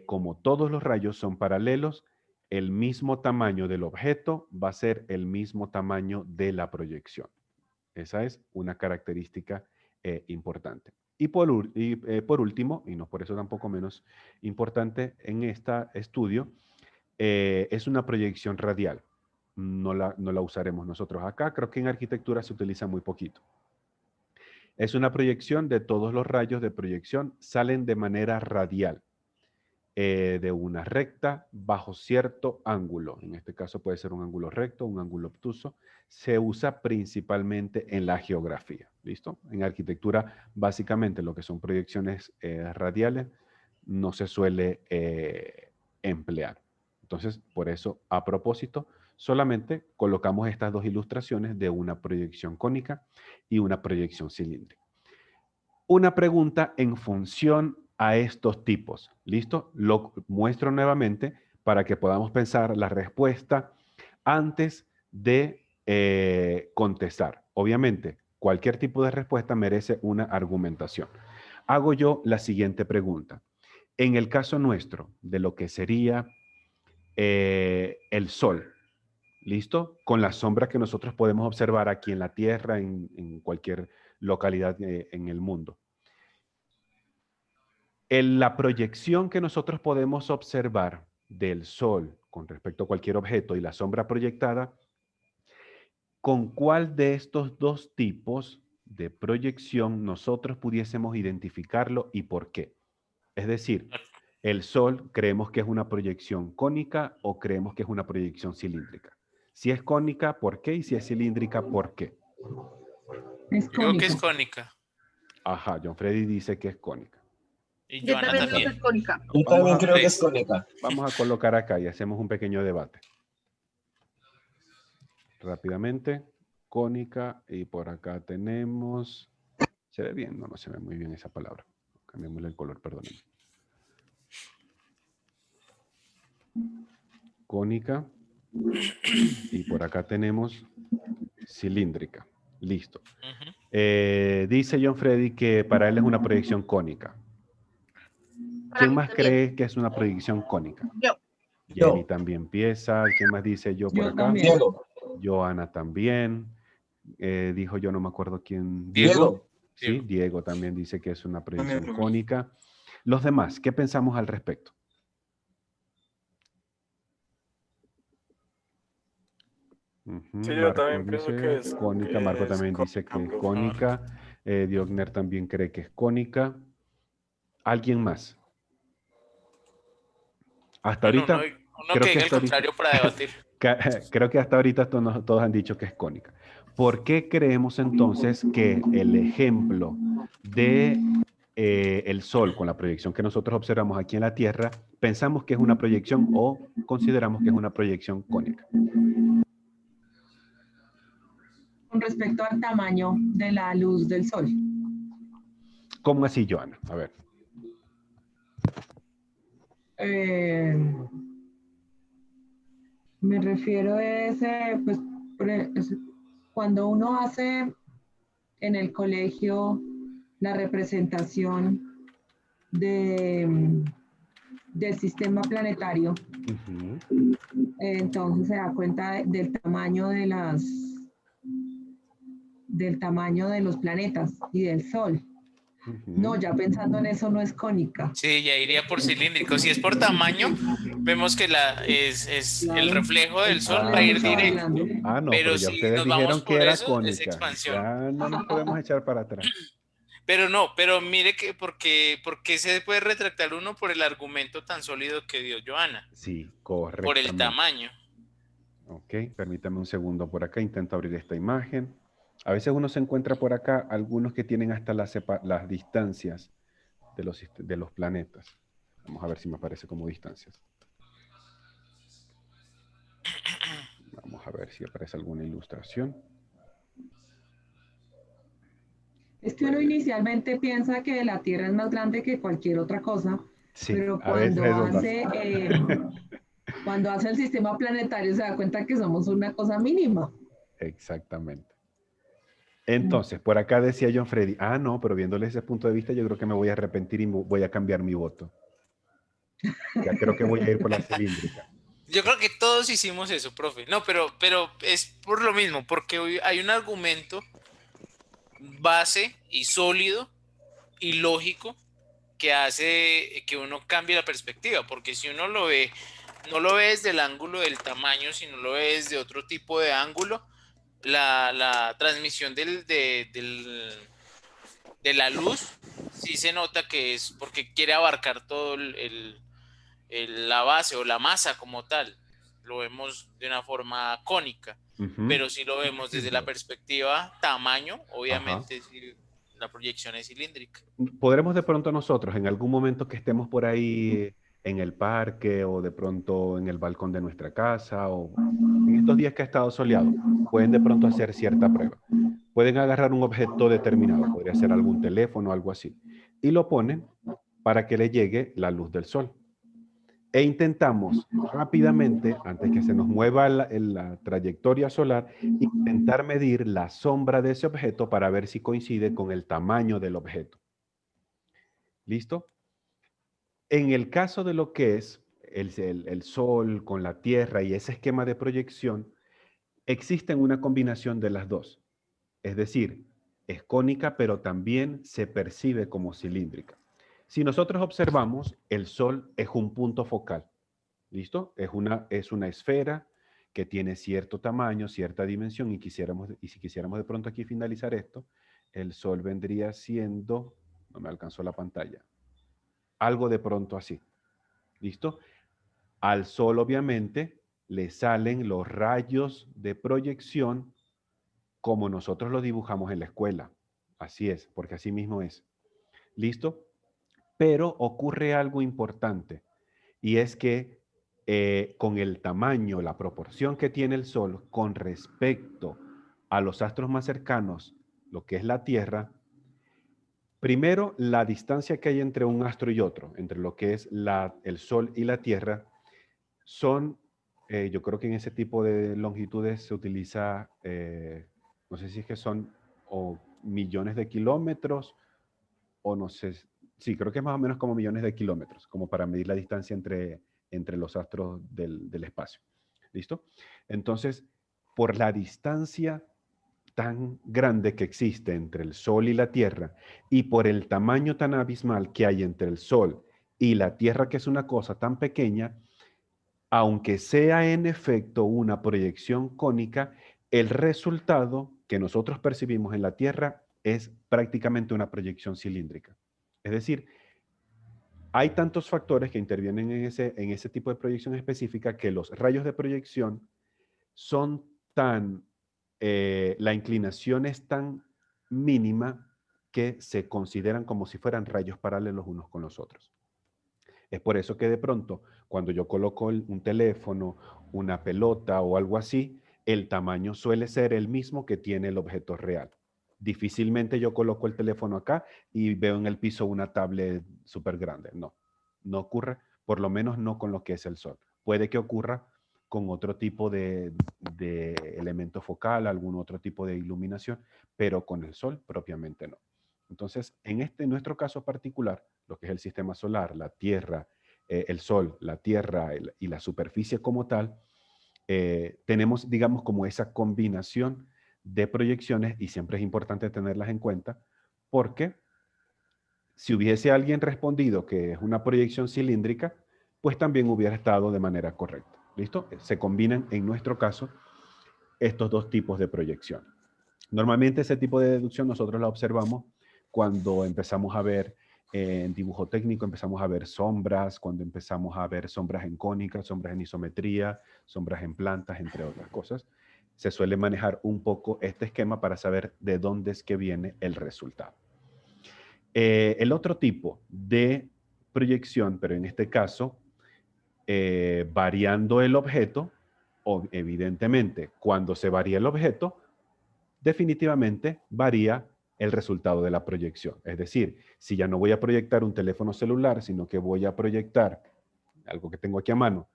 como todos los rayos son paralelos, el mismo tamaño del objeto va a ser el mismo tamaño de la proyección. Esa es una característica importante. Y por último, y no por eso tampoco menos importante en este estudio, es una proyección radial. No la usaremos nosotros acá. Creo que en arquitectura se utiliza muy poquito. Es una proyección de todos los rayos de proyección salen de manera radial, de una recta bajo cierto ángulo. En este caso puede ser un ángulo recto, un ángulo obtuso. Se usa principalmente en la geografía. ¿Listo? En arquitectura, básicamente lo que son proyecciones radiales no se suele emplear. Entonces, por eso, a propósito, solamente colocamos estas dos ilustraciones de una proyección cónica y una proyección cilíndrica. Una pregunta en función a estos tipos. ¿Listo? Lo muestro nuevamente para que podamos pensar la respuesta antes de contestar. Obviamente, cualquier tipo de respuesta merece una argumentación. Hago yo la siguiente pregunta. En el caso nuestro, de lo que sería el Sol, ¿listo? Con la sombra que nosotros podemos observar aquí en la Tierra, en cualquier localidad en el mundo. La proyección que nosotros podemos observar del Sol con respecto a cualquier objeto y la sombra proyectada, ¿con cuál de estos dos tipos de proyección nosotros pudiésemos identificarlo y por qué? Es decir, el Sol creemos que es una proyección cónica o creemos que es una proyección cilíndrica. Si es cónica, ¿por qué? Y si es cilíndrica, ¿por qué? Creo que es cónica. Ajá, John Freddy dice que es cónica. Y Yo Joana también creo que también. es cónica. Yo también creo que es cónica. Vamos a colocar acá y hacemos un pequeño debate. Rápidamente, cónica, y por acá tenemos... ¿Se ve bien? No, no se ve muy bien esa palabra. Cambiémosle el color, perdónenme. Cónica. Y por acá tenemos cilíndrica. Listo. Dice John Freddy que para él es una proyección cónica. ¿Quién más cree que es una proyección cónica? Yo. Jenny también empieza. ¿Quién más dice yo por Yo acá? también. Diego. Joana también. Dijo yo, no me acuerdo quién. Diego. Sí, Diego también dice que es una proyección cónica. Los demás, ¿qué pensamos al respecto? Sí, yo también pienso que es cónica. Marco también dice que es cónica. Diogner también cree que es cónica. ¿Alguien más? Hasta ahorita. Uno que diga el contrario para debatir. Creo que hasta ahorita todos han dicho que es cónica. ¿Por qué creemos entonces que el ejemplo de el Sol con la proyección que nosotros observamos aquí en la Tierra, pensamos que es una proyección o consideramos que es una proyección cónica? Con respecto al tamaño de la luz del Sol. ¿Cómo así, Joana? A ver. Me refiero a ese, pues, cuando uno hace en el colegio la representación del sistema planetario, entonces se da cuenta del tamaño de los planetas y del Sol. No, ya pensando en eso, no es cónica. Sí, ya iría por cilíndrico. Si es por tamaño, vemos que el reflejo del sol va a ir directo. Ah, no, pero ya si ustedes nos vamos dijeron que por era eso, es cónica. expansión. Ya no nos podemos echar para atrás. Pero mire que porque se puede retractar uno por el argumento tan sólido que dio Joana. Sí, correcto. Por el tamaño. Ok, permítame un segundo por acá, intento abrir esta imagen. A veces uno se encuentra por acá algunos que tienen hasta las distancias de los planetas. Vamos a ver si me aparece como distancias. Vamos a ver si aparece alguna ilustración. Es que uno inicialmente piensa que la Tierra es más grande que cualquier otra cosa, sí, pero cuando hace el sistema planetario se da cuenta que somos una cosa mínima. Exactamente. Entonces, por acá decía John Freddy, no, pero viéndole ese punto de vista, yo creo que me voy a arrepentir y voy a cambiar mi voto. Ya creo que voy a ir por la cilíndrica. Yo creo que todos hicimos eso, profe. No, pero es por lo mismo, porque hoy hay un argumento base y sólido y lógico que hace que uno cambie la perspectiva, porque si uno lo ve, no lo ve desde el ángulo del tamaño, sino lo ve desde otro tipo de ángulo, la transmisión de la luz sí se nota que es porque quiere abarcar todo la base o la masa como tal. Lo vemos de una forma cónica, pero si lo vemos desde la perspectiva tamaño, obviamente la proyección es cilíndrica. ¿Podremos de pronto nosotros, en algún momento que estemos por ahí en el parque o de pronto en el balcón de nuestra casa o en estos días que ha estado soleado, pueden de pronto hacer cierta prueba? Pueden agarrar un objeto determinado, podría ser algún teléfono o algo así, y lo ponen para que le llegue la luz del sol. E intentamos rápidamente, antes que se nos mueva la trayectoria solar, intentar medir la sombra de ese objeto para ver si coincide con el tamaño del objeto. ¿Listo? En el caso de lo que es el Sol con la Tierra y ese esquema de proyección, existen una combinación de las dos. Es decir, es cónica, pero también se percibe como cilíndrica. Si nosotros observamos, el Sol es un punto focal. ¿Listo? Es una esfera que tiene cierto tamaño, cierta dimensión, y si quisiéramos de pronto aquí finalizar esto, el Sol vendría siendo, no me alcanzó la pantalla, algo de pronto así. ¿Listo? Al Sol, obviamente, le salen los rayos de proyección como nosotros lo dibujamos en la escuela. Así es, porque así mismo es. ¿Listo? Pero ocurre algo importante, y es que con el tamaño, la proporción que tiene el Sol con respecto a los astros más cercanos, lo que es la Tierra, primero, la distancia que hay entre un astro y otro, entre lo que es el Sol y la Tierra, son, yo creo que en ese tipo de longitudes se utiliza, no sé si es que son o millones de kilómetros, o no sé, sí, creo que es más o menos como millones de kilómetros, como para medir la distancia entre los astros del espacio. ¿Listo? Entonces, por la distancia tan grande que existe entre el Sol y la Tierra y por el tamaño tan abismal que hay entre el Sol y la Tierra, que es una cosa tan pequeña, aunque sea en efecto una proyección cónica, el resultado que nosotros percibimos en la Tierra es prácticamente una proyección cilíndrica. Es decir, hay tantos factores que intervienen en ese tipo de proyección específica que los rayos de proyección son la inclinación es tan mínima que se consideran como si fueran rayos paralelos unos con los otros. Es por eso que de pronto, cuando yo coloco un teléfono, una pelota o algo así, el tamaño suele ser el mismo que tiene el objeto real. Difícilmente yo coloco el teléfono acá y veo en el piso una tablet súper grande. No, no ocurre, por lo menos no con lo que es el Sol. Puede que ocurra con otro tipo de elemento focal, algún otro tipo de iluminación, pero con el sol propiamente no. Entonces, en nuestro caso particular, lo que es el sistema solar, la Tierra, el Sol, la Tierra y la superficie como tal, tenemos, digamos, como esa combinación de proyecciones y siempre es importante tenerlas en cuenta porque si hubiese alguien respondido que es una proyección cilíndrica, pues también hubiera estado de manera correcta. ¿Listo? Se combinan, en nuestro caso, estos dos tipos de proyección. Normalmente ese tipo de deducción nosotros la observamos cuando empezamos a ver en dibujo técnico, empezamos a ver sombras, cuando empezamos a ver sombras en cónicas, sombras en isometría, sombras en plantas, entre otras cosas. Se suele manejar un poco este esquema para saber de dónde es que viene el resultado. El otro tipo de proyección, pero en este caso, variando el objeto, o evidentemente, cuando se varía el objeto, definitivamente varía el resultado de la proyección. Es decir, si ya no voy a proyectar un teléfono celular, sino que voy a proyectar algo que tengo aquí a mano,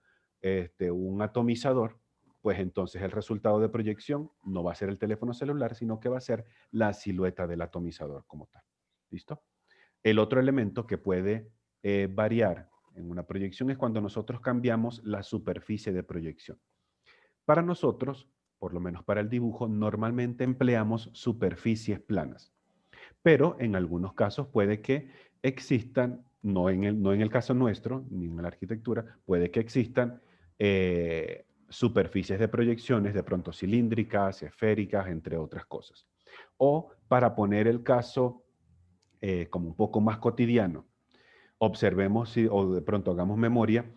un atomizador, pues entonces el resultado de proyección no va a ser el teléfono celular, sino que va a ser la silueta del atomizador como tal. ¿Listo? El otro elemento que puede variar en una proyección es cuando nosotros cambiamos la superficie de proyección. Para nosotros, por lo menos para el dibujo, normalmente empleamos superficies planas. Pero en algunos casos puede que existan, no en el caso nuestro, ni en la arquitectura, puede que existan superficies de proyecciones, de pronto cilíndricas, esféricas, entre otras cosas. O para poner el caso como un poco más cotidiano, observemos o de pronto hagamos memoria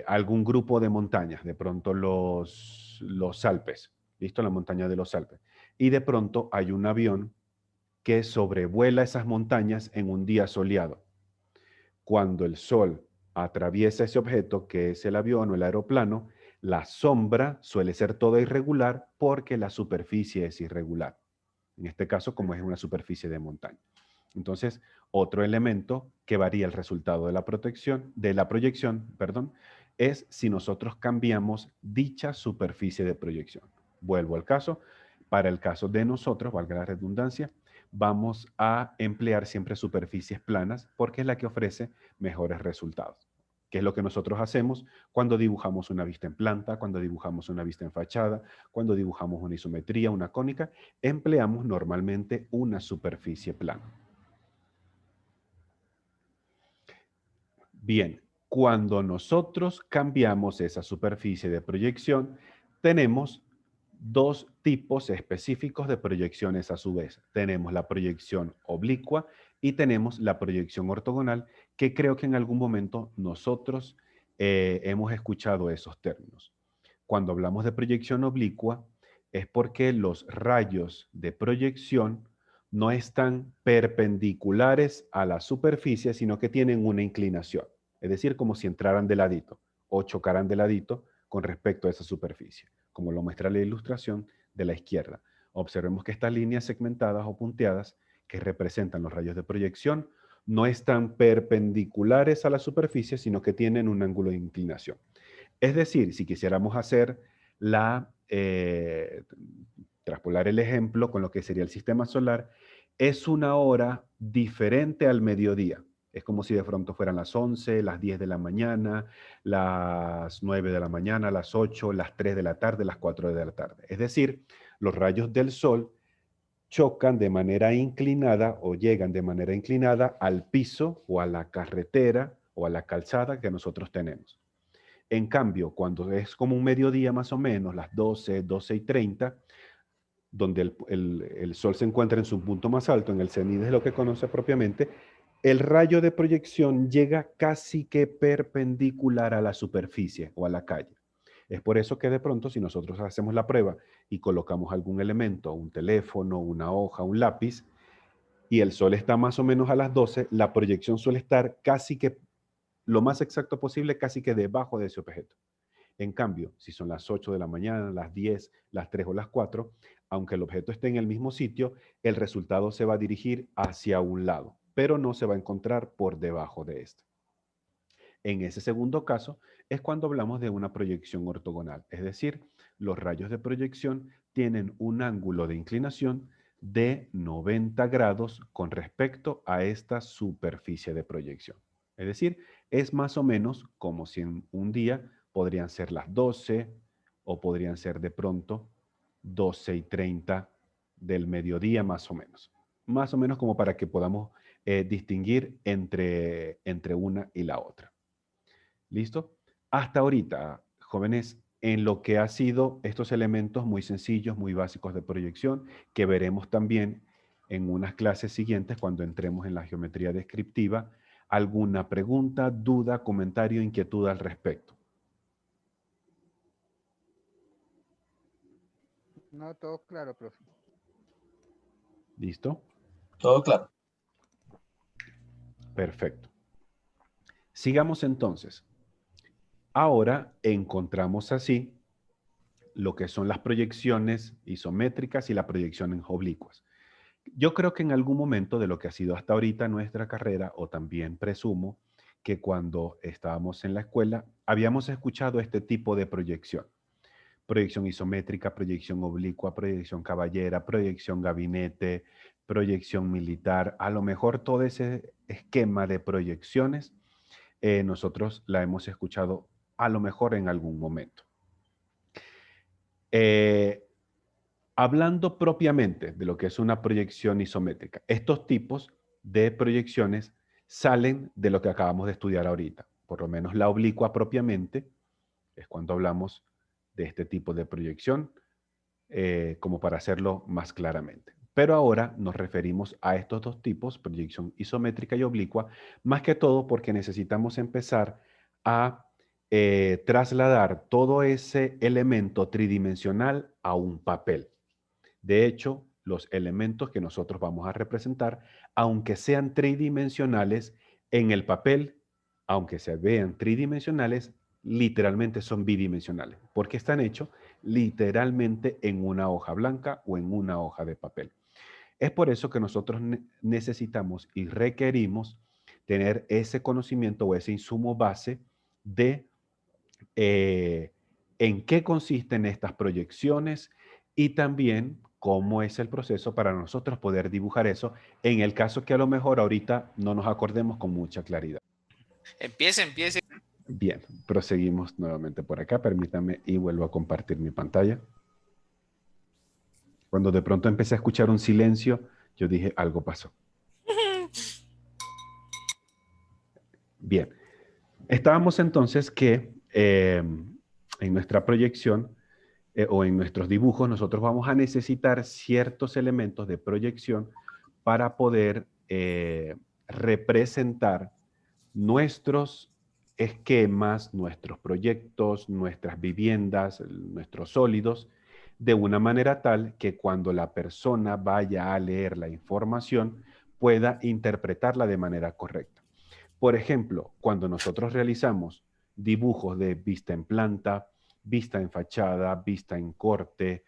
algún grupo de montañas, de pronto los Alpes, ¿listo? La montaña de los Alpes. Y de pronto hay un avión que sobrevuela esas montañas en un día soleado. Cuando el sol atraviesa ese objeto, que es el avión o el aeroplano, la sombra suele ser toda irregular porque la superficie es irregular. En este caso, como es una superficie de montaña. Entonces, otro elemento que varía el resultado de la proyección, es si nosotros cambiamos dicha superficie de proyección. Vuelvo al caso. Para el caso de nosotros, valga la redundancia, vamos a emplear siempre superficies planas porque es la que ofrece mejores resultados. ¿Qué es lo que nosotros hacemos cuando dibujamos una vista en planta, cuando dibujamos una vista en fachada, cuando dibujamos una isometría, una cónica? Empleamos normalmente una superficie plana. Bien, cuando nosotros cambiamos esa superficie de proyección, tenemos dos tipos específicos de proyecciones a su vez. Tenemos la proyección oblicua y tenemos la proyección ortogonal, que creo que en algún momento nosotros hemos escuchado esos términos. Cuando hablamos de proyección oblicua es porque los rayos de proyección no están perpendiculares a la superficie, sino que tienen una inclinación. Es decir, como si entraran de ladito o chocaran de ladito con respecto a esa superficie, como lo muestra la ilustración de la izquierda. Observemos que estas líneas segmentadas o punteadas que representan los rayos de proyección no están perpendiculares a la superficie, sino que tienen un ángulo de inclinación. Es decir, si quisiéramos hacer traspolar el ejemplo con lo que sería el sistema solar, es una hora diferente al mediodía. Es como si de pronto fueran las 11, las 10 de la mañana, las 9 de la mañana, las 8, las 3 de la tarde, las 4 de la tarde. Es decir, los rayos del sol chocan de manera inclinada o llegan de manera inclinada al piso o a la carretera o a la calzada que nosotros tenemos. En cambio, cuando es como un mediodía más o menos, las 12, 12:30, donde el sol se encuentra en su punto más alto, en el cenit es lo que conoce propiamente, el rayo de proyección llega casi que perpendicular a la superficie o a la calle. Es por eso que de pronto, si nosotros hacemos la prueba y colocamos algún elemento, un teléfono, una hoja, un lápiz, y el sol está más o menos a las 12, la proyección suele estar casi que lo más exacto posible, casi que debajo de ese objeto. En cambio, si son las 8 de la mañana, las 10, las 3 o las 4, aunque el objeto esté en el mismo sitio, el resultado se va a dirigir hacia un lado, pero no se va a encontrar por debajo de este. En ese segundo caso es cuando hablamos de una proyección ortogonal, es decir, los rayos de proyección tienen un ángulo de inclinación de 90 grados con respecto a esta superficie de proyección. Es decir, es más o menos como si en un día podrían ser las 12 o podrían ser de pronto 12:30 del mediodía más o menos. Más o menos como para que podamos distinguir entre una y la otra. ¿Listo? Hasta ahorita, jóvenes, en lo que ha sido estos elementos muy sencillos, muy básicos de proyección, que veremos también en unas clases siguientes cuando entremos en la geometría descriptiva, ¿alguna pregunta, duda, comentario, inquietud al respecto? No, todo claro, profe. ¿Listo? Todo claro. Perfecto. Sigamos entonces. Ahora encontramos así lo que son las proyecciones isométricas y las proyecciones oblicuas. Yo creo que en algún momento de lo que ha sido hasta ahorita nuestra carrera, o también presumo que cuando estábamos en la escuela, habíamos escuchado este tipo de proyección. Proyección isométrica, proyección oblicua, proyección caballera, proyección gabinete, proyección militar. A lo mejor todo ese esquema de proyecciones nosotros la hemos escuchado a lo mejor en algún momento. Hablando propiamente de lo que es una proyección isométrica, estos tipos de proyecciones salen de lo que acabamos de estudiar ahorita. Por lo menos la oblicua propiamente es cuando hablamos de este tipo de proyección, como para hacerlo más claramente. Pero ahora nos referimos a estos dos tipos, proyección isométrica y oblicua, más que todo porque necesitamos empezar a trasladar todo ese elemento tridimensional a un papel. De hecho, los elementos que nosotros vamos a representar, aunque sean tridimensionales, en el papel, aunque se vean tridimensionales, literalmente son bidimensionales, porque están hechos literalmente en una hoja blanca o en una hoja de papel. Es por eso que nosotros necesitamos y requerimos tener ese conocimiento o ese insumo base de en qué consisten estas proyecciones y también cómo es el proceso para nosotros poder dibujar eso en el caso que a lo mejor ahorita no nos acordemos con mucha claridad. Empiece. Bien, proseguimos nuevamente por acá. Permítame y vuelvo a compartir mi pantalla. Cuando de pronto empecé a escuchar un silencio, yo dije, algo pasó. Bien, estábamos entonces que en nuestra proyección o en nuestros dibujos nosotros vamos a necesitar ciertos elementos de proyección para poder representar nuestros esquemas, nuestros proyectos, nuestras viviendas, nuestros sólidos, de una manera tal que cuando la persona vaya a leer la información pueda interpretarla de manera correcta. Por ejemplo, cuando nosotros realizamos dibujos de vista en planta, vista en fachada, vista en corte,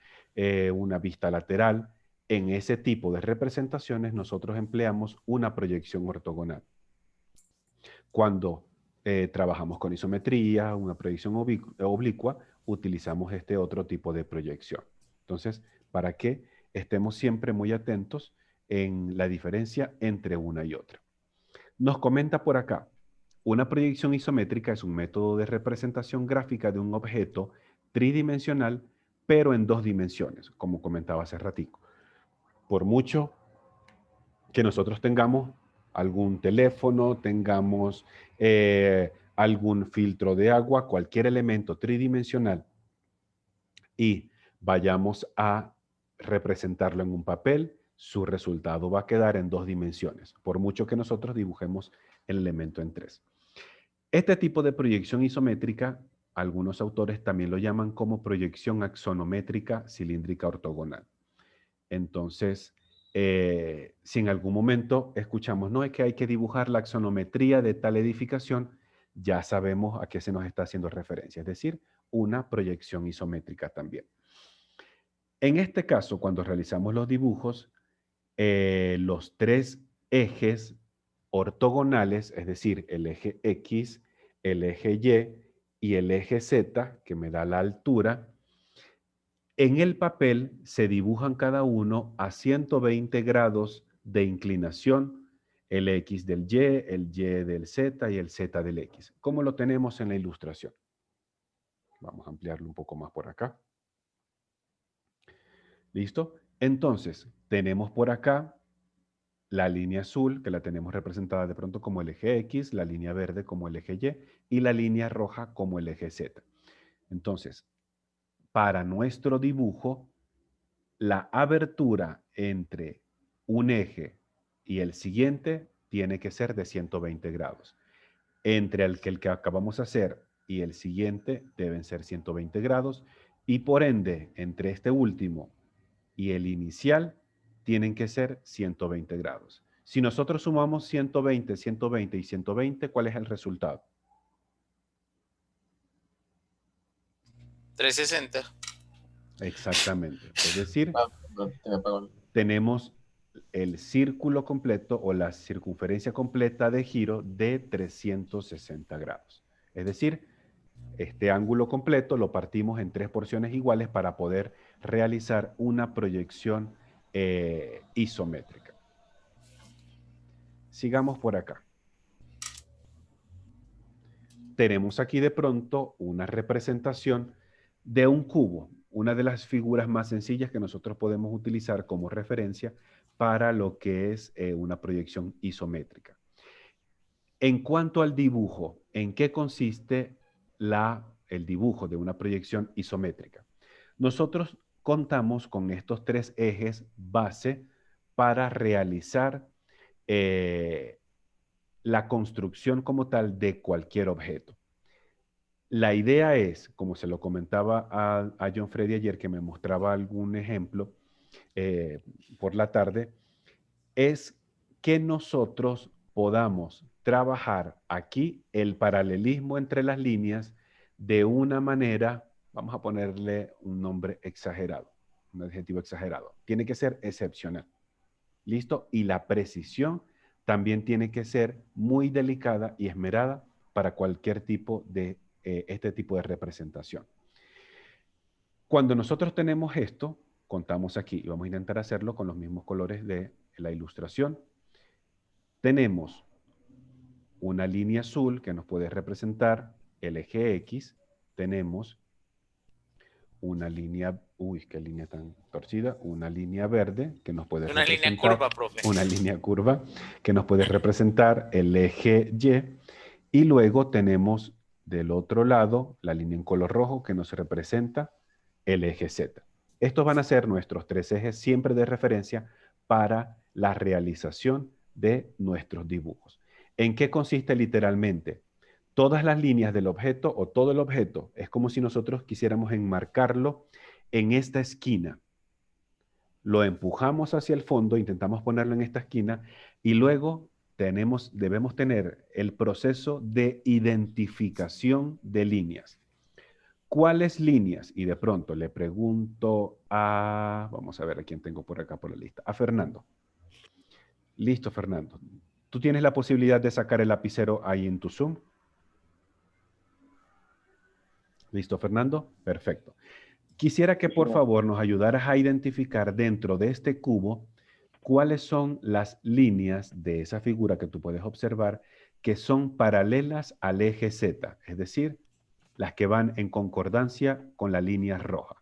una vista lateral, en ese tipo de representaciones nosotros empleamos una proyección ortogonal. Cuando trabajamos con isometría, una proyección oblicua, utilizamos este otro tipo de proyección. Entonces, para que estemos siempre muy atentos en la diferencia entre una y otra. Nos comenta por acá, una proyección isométrica es un método de representación gráfica de un objeto tridimensional, pero en dos dimensiones, como comentaba hace ratico. Por mucho que nosotros tengamos algún teléfono, tengamos algún filtro de agua, cualquier elemento tridimensional, y vayamos a representarlo en un papel, su resultado va a quedar en dos dimensiones, por mucho que nosotros dibujemos el elemento en tres. Este tipo de proyección isométrica, algunos autores también lo llaman como proyección axonométrica cilíndrica ortogonal. Entonces, si en algún momento escuchamos, no es que hay que dibujar la axonometría de tal edificación, ya sabemos a qué se nos está haciendo referencia, es decir, una proyección isométrica también. En este caso, cuando realizamos los dibujos, los tres ejes ortogonales, es decir, el eje X, el eje Y y el eje Z, que me da la altura, en el papel se dibujan cada uno a 120 grados de inclinación, el X del el Y del Z y el Z del X, como lo tenemos en la ilustración. Vamos a ampliarlo un poco más por acá. ¿Listo? Entonces, tenemos por acá la línea azul, que la tenemos representada de pronto como el eje X, la línea verde como el eje Y la línea roja como el eje Z. Entonces, para nuestro dibujo, la abertura entre un eje y el siguiente tiene que ser de 120 grados. Entre el que acabamos de hacer y el siguiente deben ser 120 grados y por ende, entre este último y el inicial tienen que ser 120 grados. Si nosotros sumamos 120, 120 y 120, ¿cuál es el resultado? 360. Exactamente. Es decir, Te me apagó. tenemos el círculo completo o la circunferencia completa de giro de 360 grados. Es decir, este ángulo completo lo partimos en 3 porciones iguales para poder realizar una proyección isométrica. Sigamos por acá. Tenemos aquí de pronto una representación de un cubo, una de las figuras más sencillas que nosotros podemos utilizar como referencia para lo que es una proyección isométrica. En cuanto al dibujo, ¿en qué consiste el dibujo de una proyección isométrica? Nosotros contamos con estos 3 ejes base para realizar la construcción como tal de cualquier objeto. La idea es, como se lo comentaba a John Freddy ayer, que me mostraba algún ejemplo por la tarde, es que nosotros podamos trabajar aquí el paralelismo entre las líneas de una manera, vamos a ponerle un nombre exagerado, un adjetivo exagerado. Tiene que ser excepcional. ¿Listo? Y la precisión también tiene que ser muy delicada y esmerada para cualquier tipo de este tipo de representación. Cuando nosotros tenemos esto, contamos aquí y vamos a intentar hacerlo con los mismos colores de la ilustración. Tenemos una línea azul que nos puede representar el eje X. Tenemos una línea, uy, qué línea tan torcida, una línea verde que nos puede Una representar. línea curva, profe. Una línea curva que nos puede representar el eje Y. Y luego tenemos del otro lado la línea en color rojo que nos representa el eje Z. Estos van a ser nuestros 3 ejes siempre de referencia para la realización de nuestros dibujos. ¿En qué consiste literalmente? Todas las líneas del objeto o todo el objeto es como si nosotros quisiéramos enmarcarlo en esta esquina. Lo empujamos hacia el fondo, intentamos ponerlo en esta esquina y luego debemos tener el proceso de identificación de líneas. ¿Cuáles líneas? Y de pronto le pregunto vamos a ver a quién tengo por acá por la lista, a Fernando. Listo, Fernando. ¿Tú tienes la posibilidad de sacar el lapicero ahí en tu Zoom? ¿Listo, Fernando? Perfecto. Quisiera que por favor nos ayudaras a identificar dentro de este cubo cuáles son las líneas de esa figura que tú puedes observar que son paralelas al eje Z, es decir, las que van en concordancia con la línea roja.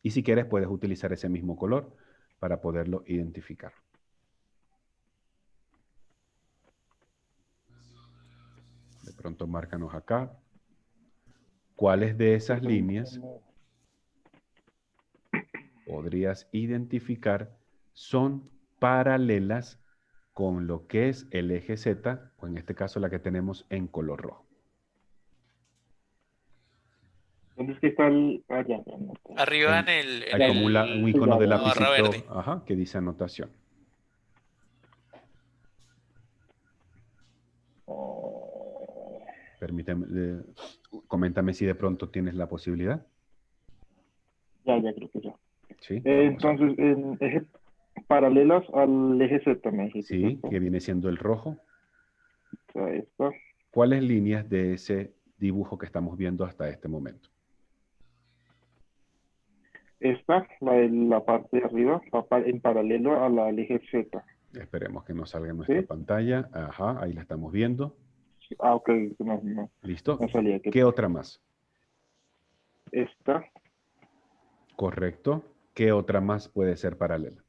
Y si quieres puedes utilizar ese mismo color para poderlo identificar. De pronto márcanos acá. ¿Cuáles de esas líneas podrías identificar son paralelas con lo que es el eje Z, o en este caso la que tenemos en color rojo? ¿Dónde es que está el...? Ya. Arriba en el... Hay como un icono de la barra verde. lapicito, que dice anotación. Permíteme, coméntame si de pronto tienes la posibilidad. Ya creo que ya. Sí. Entonces, en eje paralelas al eje Z, me dijiste. Sí, que viene siendo el rojo. Ahí está. ¿Cuáles líneas de ese dibujo que estamos viendo hasta este momento? Esta, la parte de arriba, va en paralelo a la del eje Z. Esperemos que nos salga en nuestra ¿Sí? pantalla. Ajá, ahí la estamos viendo. Ah, ok. No ¿Listo? salía. ¿Qué otra más? Esta, Correcto. ¿Qué otra más puede ser paralela?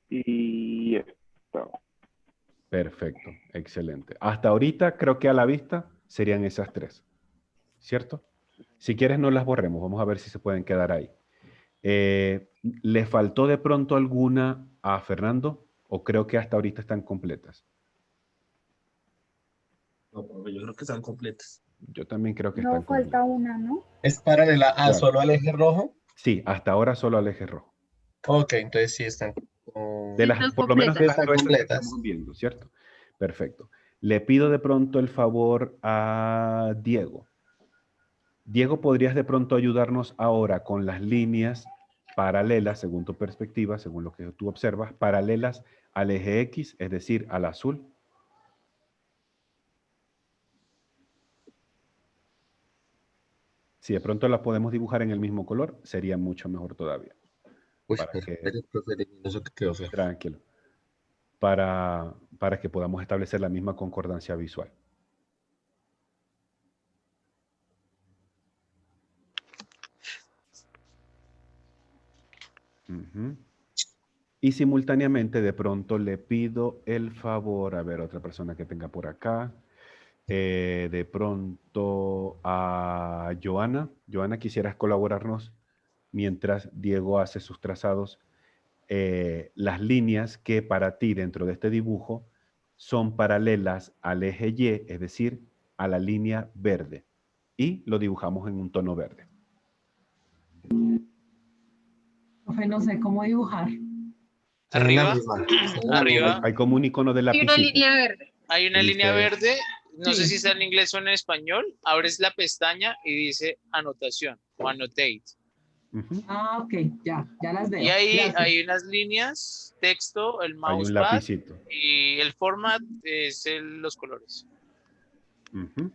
y esta. Perfecto, excelente. Hasta ahorita creo que a la vista serían esas tres, ¿cierto? Si quieres no las borremos, vamos a ver si se pueden quedar ahí. ¿Le faltó de pronto alguna a Fernando? ¿O creo que hasta ahorita están completas? No, profe, yo creo que están completas. Yo también creo que No, están falta completas. una, ¿no? ¿Es paralela a Claro. solo al eje rojo? Sí, hasta ahora solo al eje rojo. Ok, entonces sí están. De las, están por lo menos de las completas. nuestras que Completas. estamos viendo, ¿cierto? Perfecto. Le pido de pronto el favor a Diego. Diego, ¿podrías de pronto ayudarnos ahora con las líneas paralelas, según tu perspectiva, según lo que tú observas, paralelas al eje X, es decir, al azul? Si de pronto las podemos dibujar en el mismo color, sería mucho mejor todavía. Uy, Para pero, que- profe, elimino eso que quedó feo. Tranquilo. Para que podamos establecer la misma concordancia visual. Ujú. Y simultáneamente de pronto le pido el favor, a ver, otra persona que tenga por acá, de pronto a Joana. Joana, ¿quisieras colaborarnos mientras Diego hace sus trazados? Las líneas que para ti dentro de este dibujo son paralelas al eje Y, es decir, a la línea verde. Y lo dibujamos en un tono verde. Profe, no sé cómo dibujar. Tienen la Arriba, misma. arriba Hay como un icono de Hay una lapicito. línea verde. hay una Dice- línea verde, no sé Sí. si está en inglés o en español, abres la pestaña y dice anotación o annotate. Ujú. Ah, ok, ya las veo. Y ahí Gracias. hay unas líneas, texto, el Hay un mousepad lapicito. y el format es los colores. Ujú.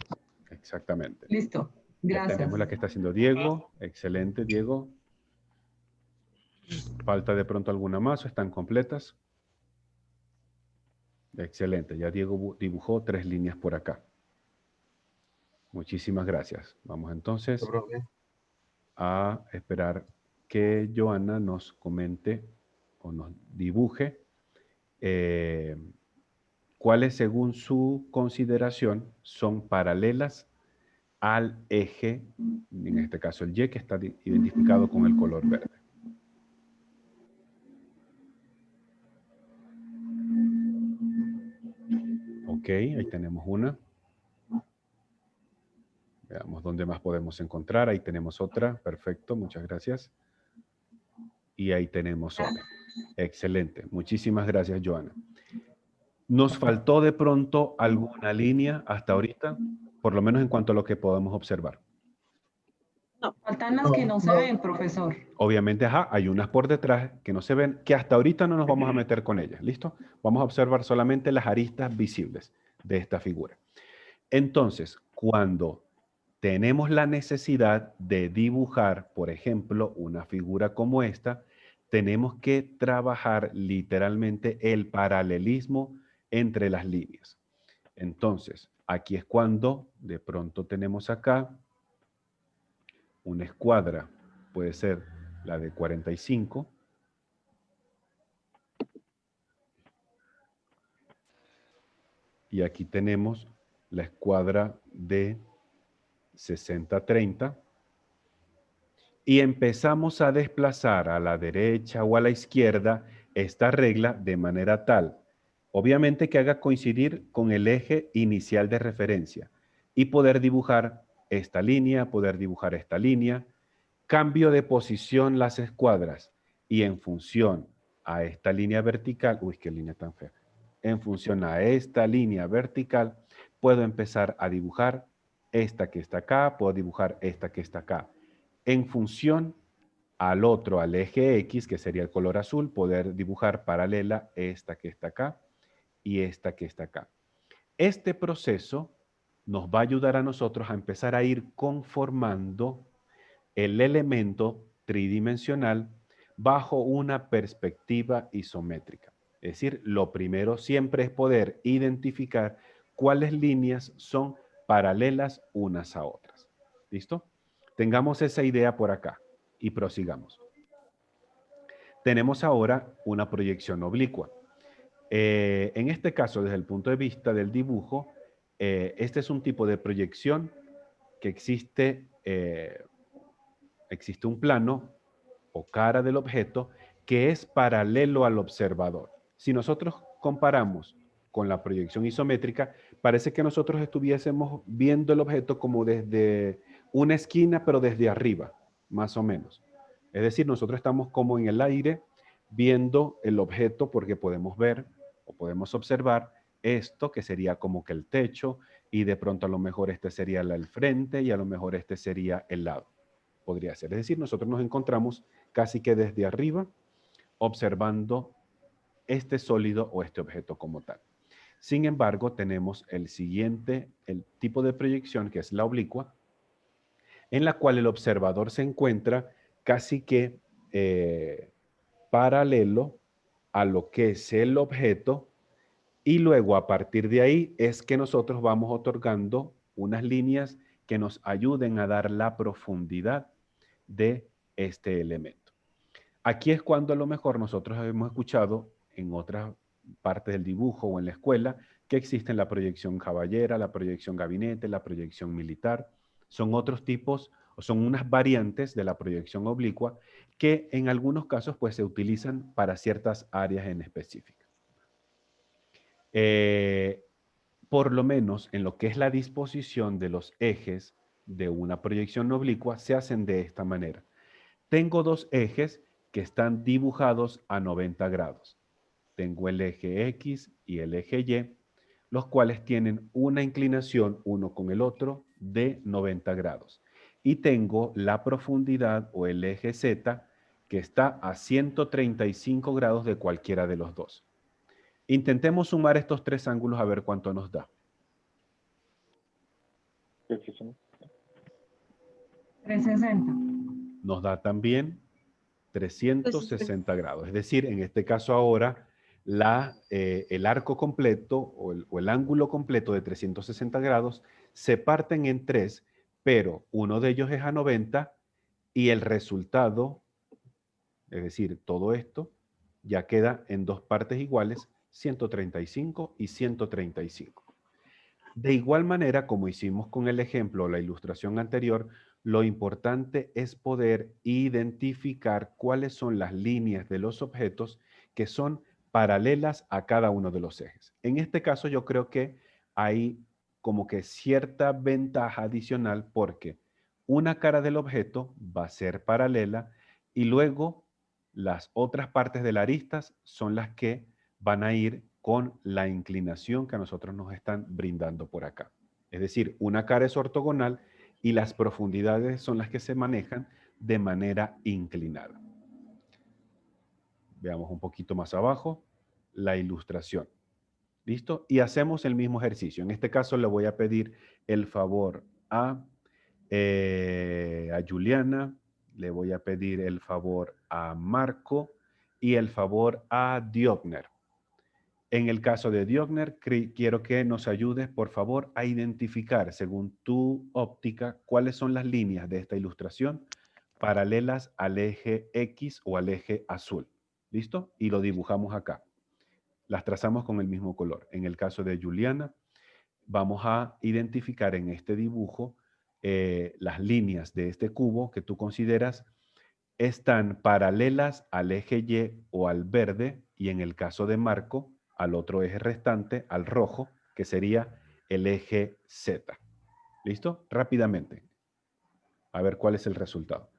Exactamente. Listo. Ya Gracias. tenemos la que está haciendo Diego. Excelente, Diego. ¿Falta de pronto alguna más o están completas? Excelente. Ya Diego dibujó 3 líneas por acá. Muchísimas gracias. Vamos entonces Profe, a esperar que Joana nos comente o nos dibuje cuáles según su consideración son paralelas al eje, en este caso el Y, que está identificado con el color verde. Ok, ahí tenemos una. Veamos dónde más podemos encontrar. Ahí tenemos otra. Perfecto, muchas gracias. Y ahí tenemos otra. Excelente. Muchísimas gracias, Joana. ¿Nos faltó de pronto alguna línea hasta ahorita? Por lo menos en cuanto a lo que podemos observar. Faltan las que no se ven, profesor. Obviamente, ajá, hay unas por detrás que no se ven, que hasta ahorita no nos vamos a meter con ellas. ¿Listo? Vamos a observar solamente las aristas visibles de esta figura. Entonces, cuando tenemos la necesidad de dibujar, por ejemplo, una figura como esta, tenemos que trabajar literalmente el paralelismo entre las líneas. Entonces, aquí es cuando de pronto tenemos acá una escuadra, puede ser la de 45. Y aquí tenemos la escuadra de 60-30. Y empezamos a desplazar a la derecha o a la izquierda esta regla de manera tal, obviamente que haga coincidir con el eje inicial de referencia y poder dibujar esta línea, poder dibujar esta línea. Cambio de posición las escuadras y en función a esta línea vertical, uy, qué línea tan fea, en función a esta línea vertical, puedo empezar a dibujar esta que está acá, puedo dibujar esta que está acá. En función al otro, al eje X, que sería el color azul, poder dibujar paralela esta que está acá y esta que está acá. Este proceso nos va a ayudar a nosotros a empezar a ir conformando el elemento tridimensional bajo una perspectiva isométrica. Es decir, lo primero siempre es poder identificar cuáles líneas son paralelas unas a otras. ¿Listo? Tengamos esa idea por acá y prosigamos. Tenemos ahora una proyección oblicua. En este caso, desde el punto de vista del dibujo, este es un tipo de proyección que existe un plano o cara del objeto que es paralelo al observador. Si nosotros comparamos con la proyección isométrica, parece que nosotros estuviésemos viendo el objeto como desde una esquina, pero desde arriba, más o menos. Es decir, nosotros estamos como en el aire viendo el objeto porque podemos ver o podemos observar esto que sería como que el techo y de pronto a lo mejor este sería el frente y a lo mejor este sería el lado. Podría ser. Es decir, nosotros nos encontramos casi que desde arriba observando este sólido o este objeto como tal. Sin embargo, tenemos el tipo de proyección que es la oblicua, en la cual el observador se encuentra casi que paralelo a lo que es el objeto y luego a partir de ahí es que nosotros vamos otorgando unas líneas que nos ayuden a dar la profundidad de este elemento. Aquí es cuando a lo mejor nosotros hemos escuchado en otras partes del dibujo o en la escuela que existen la proyección caballera, la proyección gabinete, la proyección militar. Son otros tipos o son unas variantes de la proyección oblicua que en algunos casos pues se utilizan para ciertas áreas en específico. Por lo menos en lo que es la disposición de los ejes de una proyección oblicua se hacen de esta manera. Tengo dos ejes que están dibujados a 90 grados. Tengo el eje X y el eje Y, los cuales tienen una inclinación uno con el otro de 90 grados. Y tengo la profundidad o el eje Z que está a 135 grados de cualquiera de los dos. Intentemos sumar estos tres ángulos a ver cuánto nos da. 360. Nos da también 360 grados. Es decir, en este caso ahora, el arco completo o el ángulo completo de 360 grados se parten en tres, pero uno de ellos es a 90 y el resultado, es decir, todo esto, ya queda en dos partes iguales, 135 y 135. De igual manera, como hicimos con el ejemplo o la ilustración anterior, lo importante es poder identificar cuáles son las líneas de los objetos que son paralelas a cada uno de los ejes. En este caso yo creo que hay como que cierta ventaja adicional porque una cara del objeto va a ser paralela y luego las otras partes de la aristas son las que van a ir con la inclinación que a nosotros nos están brindando por acá. Es decir, una cara es ortogonal y las profundidades son las que se manejan de manera inclinada. Veamos un poquito más abajo la ilustración. ¿Listo? Y hacemos el mismo ejercicio. En este caso le voy a pedir el favor a Juliana, le voy a pedir el favor a Marco y el favor a Diogner. En el caso de Diogner, quiero que nos ayudes, por favor, a identificar, según tu óptica, cuáles son las líneas de esta ilustración paralelas al eje X o al eje azul. ¿Listo? Y lo dibujamos acá. Las trazamos con el mismo color. En el caso de Juliana, vamos a identificar en este dibujo las líneas de este cubo que tú consideras están paralelas al eje Y o al verde, y en el caso de Marco, al otro eje restante, al rojo, que sería el eje Z. ¿Listo? Rápidamente. A ver cuál es el resultado.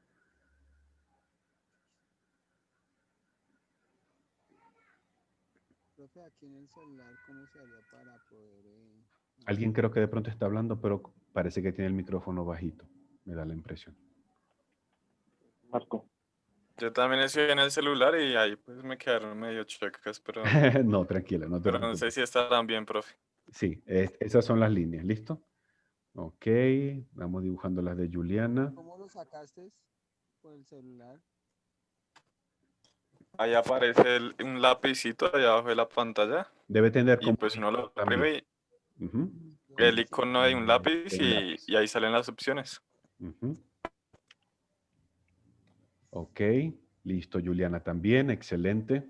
Profe, aquí en el celular, ¿cómo se haría para poder...? Alguien creo que de pronto está hablando, pero parece que tiene el micrófono bajito. Me da la impresión. Marco. Yo también estoy en el celular y ahí pues me quedaron medio chuecas, pero No, tranquila, no te pero no preocupes. sé si estarán bien, profe. Sí, esas son las líneas, ¿listo? Ok, vamos dibujando las de Juliana. ¿Cómo lo sacaste por el celular? Ahí aparece un lapicito allá abajo de la pantalla Debe tener y como pues uno lo también. oprime Ujú, el icono de un lápiz de un lápiz. y ahí salen las opciones. Ujú. Ok, listo, Juliana también, excelente.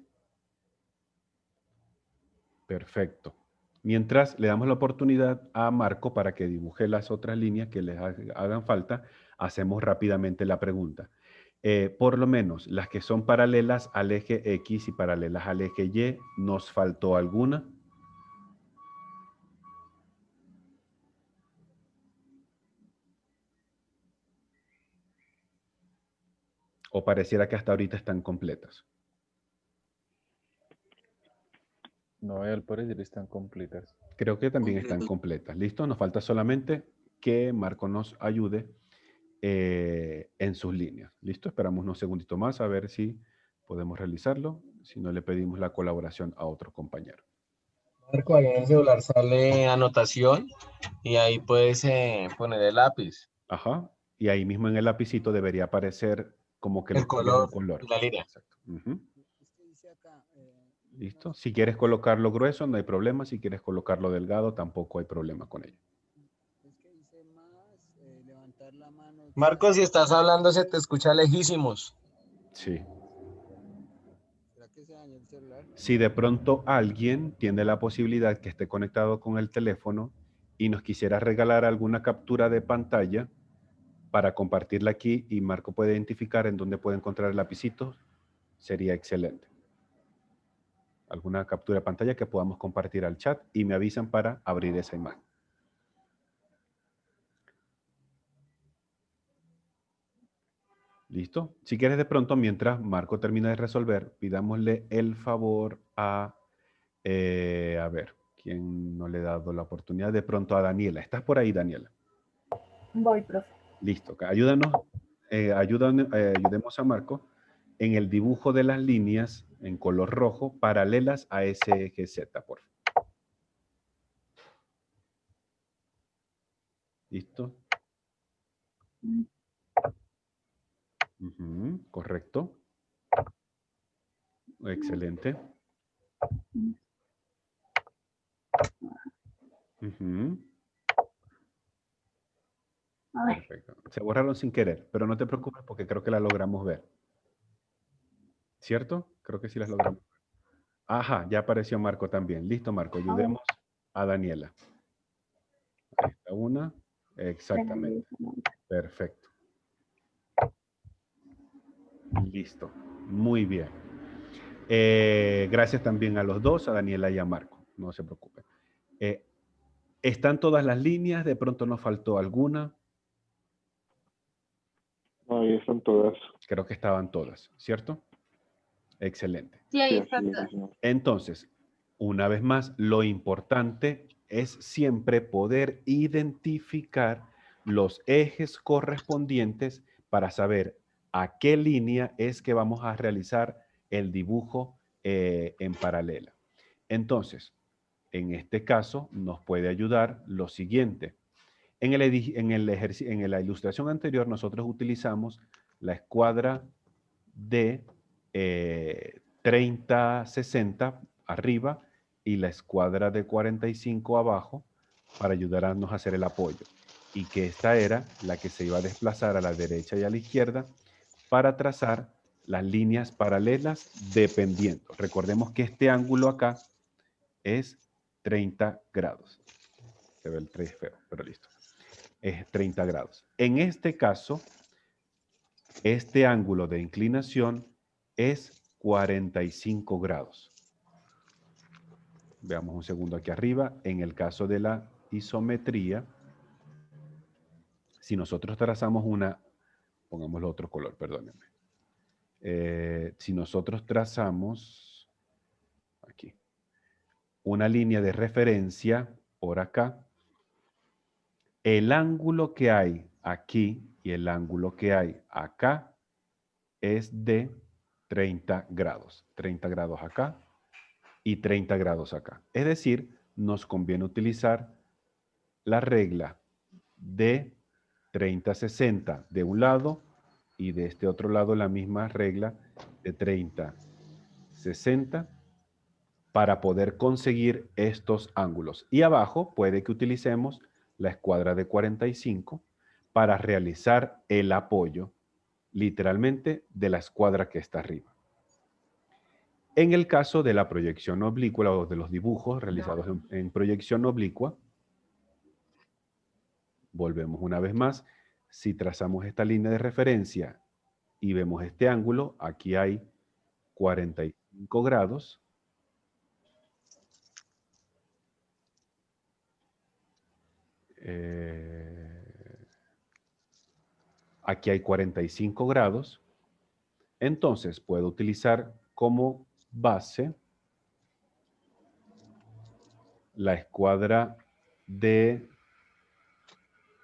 Perfecto. Mientras le damos la oportunidad a Marco para que dibuje las otras líneas que les hagan falta, hacemos rápidamente la pregunta. Por lo menos las que son paralelas al eje X y paralelas al eje Y, ¿nos faltó alguna? ¿O pareciera que hasta ahorita están completas? No, al parecer están completas. Creo que también están completas. ¿Listo? Nos falta solamente que Marco nos ayude en sus líneas. ¿Listo? Esperamos unos segunditos más a ver si podemos realizarlo. Si no, le pedimos la colaboración a otro compañero. Marco, ahí en el celular sale anotación y ahí puedes poner el lápiz, Ajá. Y ahí mismo en el lapicito debería aparecer como que el los cambios de color color. y la línea. Exacto. Ujú. Es que dice acá, ¿Listo? Si quieres colocarlo grueso, no hay problema. Si quieres colocarlo delgado, tampoco hay problema con ello. es que dice más, levantar la mano. Marco, si estás hablando se te escucha lejísimos. Sí. ¿Será que se dañó el celular? Si de pronto alguien tiene la posibilidad que esté conectado con el teléfono y nos quisiera regalar alguna captura de pantalla para compartirla aquí y Marco puede identificar en dónde puede encontrar el lapicito, sería excelente. Alguna captura de pantalla que podamos compartir al chat y me avisan para abrir esa imagen. ¿Listo? Si quieres de pronto, mientras Marco termina de resolver, pidámosle el favor a ver, ¿quién no le ha dado la oportunidad? De pronto a Daniela. ¿Estás por ahí, Daniela? Voy, profe. Listo. Ayúdanos, ayudemos a Marco en el dibujo de las líneas en color rojo paralelas a ese eje Z, por favor. ¿Listo? Ujú, correcto. Excelente. Ujú. Perfecto. Se borraron sin querer, pero no te preocupes porque creo que la logramos ver. ¿Cierto? Creo que sí las logramos ver. Ajá, ya apareció Marco también. Listo, Marco. Ayudemos a Daniela. Ahí está una. Exactamente. Perfecto. Listo. Muy bien. Gracias también a los dos, a Daniela y a Marco. No se preocupen. ¿Están todas las líneas? ¿De pronto nos faltó alguna? Ahí están todas. Creo que estaban todas, ¿cierto? Excelente. Sí, ahí Sí, está. así es, sí, señor. Entonces, una vez más, lo importante es siempre poder identificar los ejes correspondientes para saber a qué línea es que vamos a realizar el dibujo en paralela. Entonces, en este caso, nos puede ayudar lo siguiente. En la ilustración anterior, nosotros utilizamos la escuadra de 30-60 arriba y la escuadra de 45 abajo para ayudarnos a hacer el apoyo. Y que esta era la que se iba a desplazar a la derecha y a la izquierda para trazar las líneas paralelas dependiendo. Recordemos que este ángulo acá es 30 grados. Se ve el 3 feo, pero listo. Es 30 grados. En este caso, este ángulo de inclinación es 45 grados. Veamos un segundo aquí arriba. En el caso de la isometría, si nosotros trazamos una, pongámoslo otro color, perdónenme. Si nosotros trazamos aquí una línea de referencia por acá, el ángulo que hay aquí y el ángulo que hay acá es de 30 grados. 30 grados acá y 30 grados acá. Es decir, nos conviene utilizar la regla de 30-60 de un lado y de este otro lado la misma regla de 30-60 para poder conseguir estos ángulos. Y abajo puede que utilicemos la escuadra de 45 para realizar el apoyo, literalmente, de la escuadra que está arriba. En el caso de la proyección oblicua o de los dibujos realizados en proyección oblicua, volvemos una vez más. Si trazamos esta línea de referencia y vemos este ángulo, aquí hay 45 grados. Aquí hay 45 grados. Entonces puedo utilizar como base la escuadra de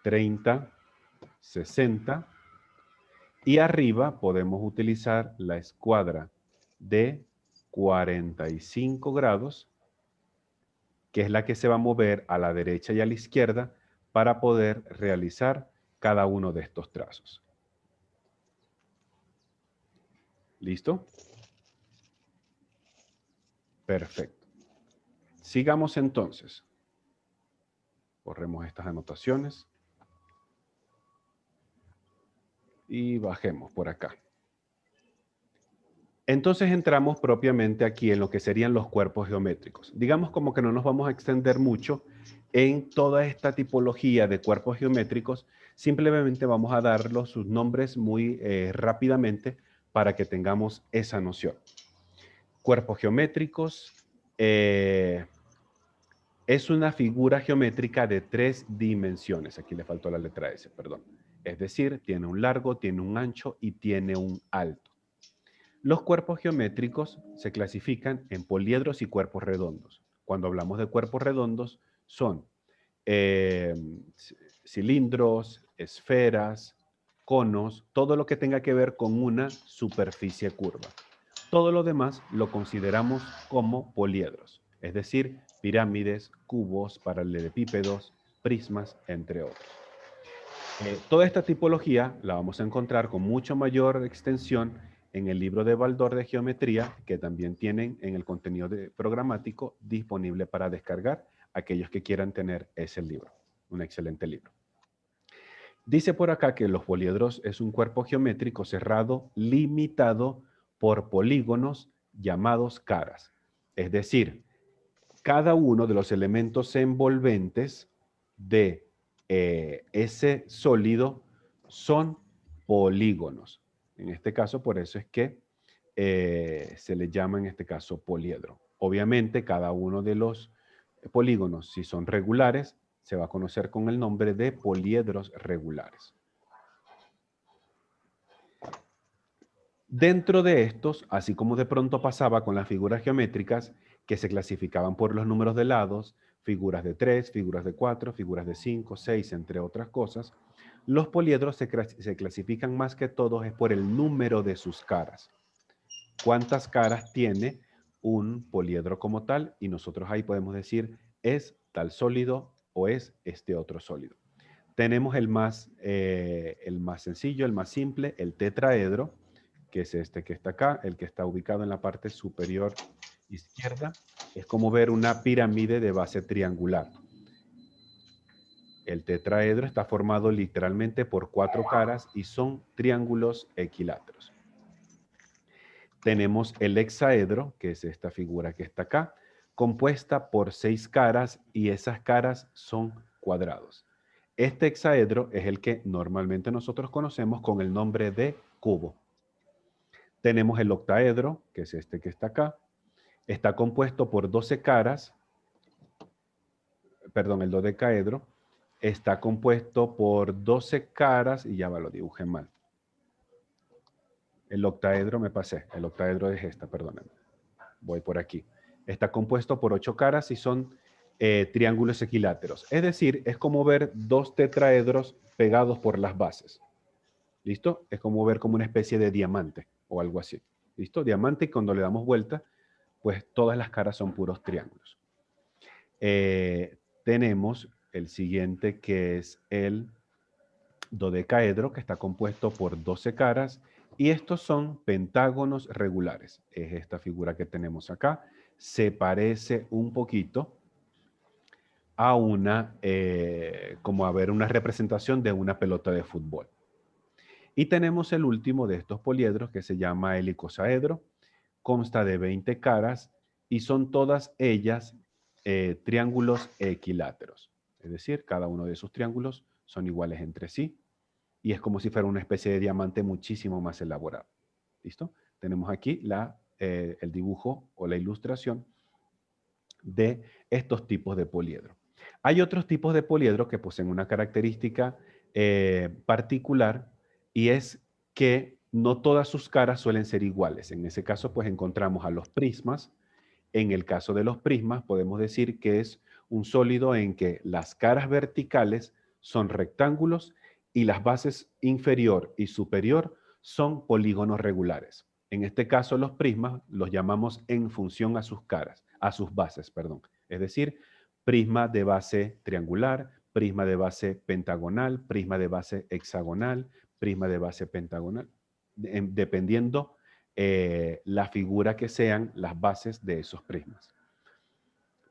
30-60 y arriba podemos utilizar la escuadra de 45 grados, que es la que se va a mover a la derecha y a la izquierda para poder realizar cada uno de estos trazos. ¿Listo? Perfecto. Sigamos entonces. Borremos estas anotaciones. Y bajemos por acá. Entonces entramos propiamente aquí en lo que serían los cuerpos geométricos. Digamos como que no nos vamos a extender mucho en toda esta tipología de cuerpos geométricos. Simplemente vamos a darlos sus nombres muy rápidamente para que tengamos esa noción. Cuerpos geométricos es una figura geométrica de 3 dimensiones. Aquí le faltó la letra S, perdón. Es decir, tiene un largo, tiene un ancho y tiene un alto. Los cuerpos geométricos se clasifican en poliedros y cuerpos redondos. Cuando hablamos de cuerpos redondos son cilindros, esferas, conos, todo lo que tenga que ver con una superficie curva. Todo lo demás lo consideramos como poliedros, es decir, pirámides, cubos, paralelepípedos, prismas, entre otros. Toda esta tipología la vamos a encontrar con mucho mayor extensión en el libro de Baldor de Geometría, que también tienen en el contenido programático disponible para descargar aquellos que quieran tener ese libro. Un excelente libro. Dice por acá que los poliedros es un cuerpo geométrico cerrado limitado por polígonos llamados caras. Es decir, cada uno de los elementos envolventes de ese sólido son polígonos. En este caso, por eso es que se le llama en este caso poliedro. Obviamente, cada uno de los polígonos, si son regulares, se va a conocer con el nombre de poliedros regulares. Dentro de estos, así como de pronto pasaba con las figuras geométricas, que se clasificaban por los números de lados, figuras de 3, figuras de 4, figuras de 5, 6, entre otras cosas, los poliedros se clasifican más que todo es por el número de sus caras. ¿Cuántas caras tiene un poliedro como tal? Y nosotros ahí podemos decir, es tal sólido o es este otro sólido. Tenemos el más sencillo, el más simple, el tetraedro, que es este que está acá, el que está ubicado en la parte superior izquierda. Es como ver una pirámide de base triangular. El tetraedro está formado literalmente por 4 caras y son triángulos equiláteros. Tenemos el hexaedro, que es esta figura que está acá, compuesta por 6 caras y esas caras son cuadrados. Este hexaedro es el que normalmente nosotros conocemos con el nombre de cubo. Tenemos el octaedro, que es este que está acá. Está compuesto por 12 caras. Perdón, el dodecaedro está compuesto por 12 caras, y ya va, lo dibujé mal. El octaedro me pasé. El octaedro es esta, perdónenme. Voy por aquí. Está compuesto por 8 caras y son triángulos equiláteros. Es decir, es como ver 2 tetraedros pegados por las bases. ¿Listo? Es como ver como una especie de diamante o algo así. ¿Listo? Diamante, y cuando le damos vuelta, pues todas las caras son puros triángulos. Tenemos el siguiente, que es el dodecaedro, que está compuesto por 12 caras, y estos son pentágonos regulares. Es esta figura que tenemos acá. Se parece un poquito a una, como a ver una representación de una pelota de fútbol. Y tenemos el último de estos poliedros, que se llama el icosaedro. Consta de 20 caras y son todas ellas triángulos equiláteros. Es decir, cada uno de esos triángulos son iguales entre sí y es como si fuera una especie de diamante muchísimo más elaborado. ¿Listo? Tenemos aquí el dibujo o la ilustración de estos tipos de poliedro. Hay otros tipos de poliedro que poseen una característica particular, y es que no todas sus caras suelen ser iguales. En ese caso, pues encontramos a los prismas. En el caso de los prismas, podemos decir que es un sólido en que las caras verticales son rectángulos y las bases inferior y superior son polígonos regulares. En este caso, los prismas los llamamos en función a sus caras, a sus bases, perdón. Es decir, prisma de base triangular, prisma de base pentagonal, prisma de base hexagonal, prisma de base pentagonal, dependiendo la figura que sean las bases de esos prismas.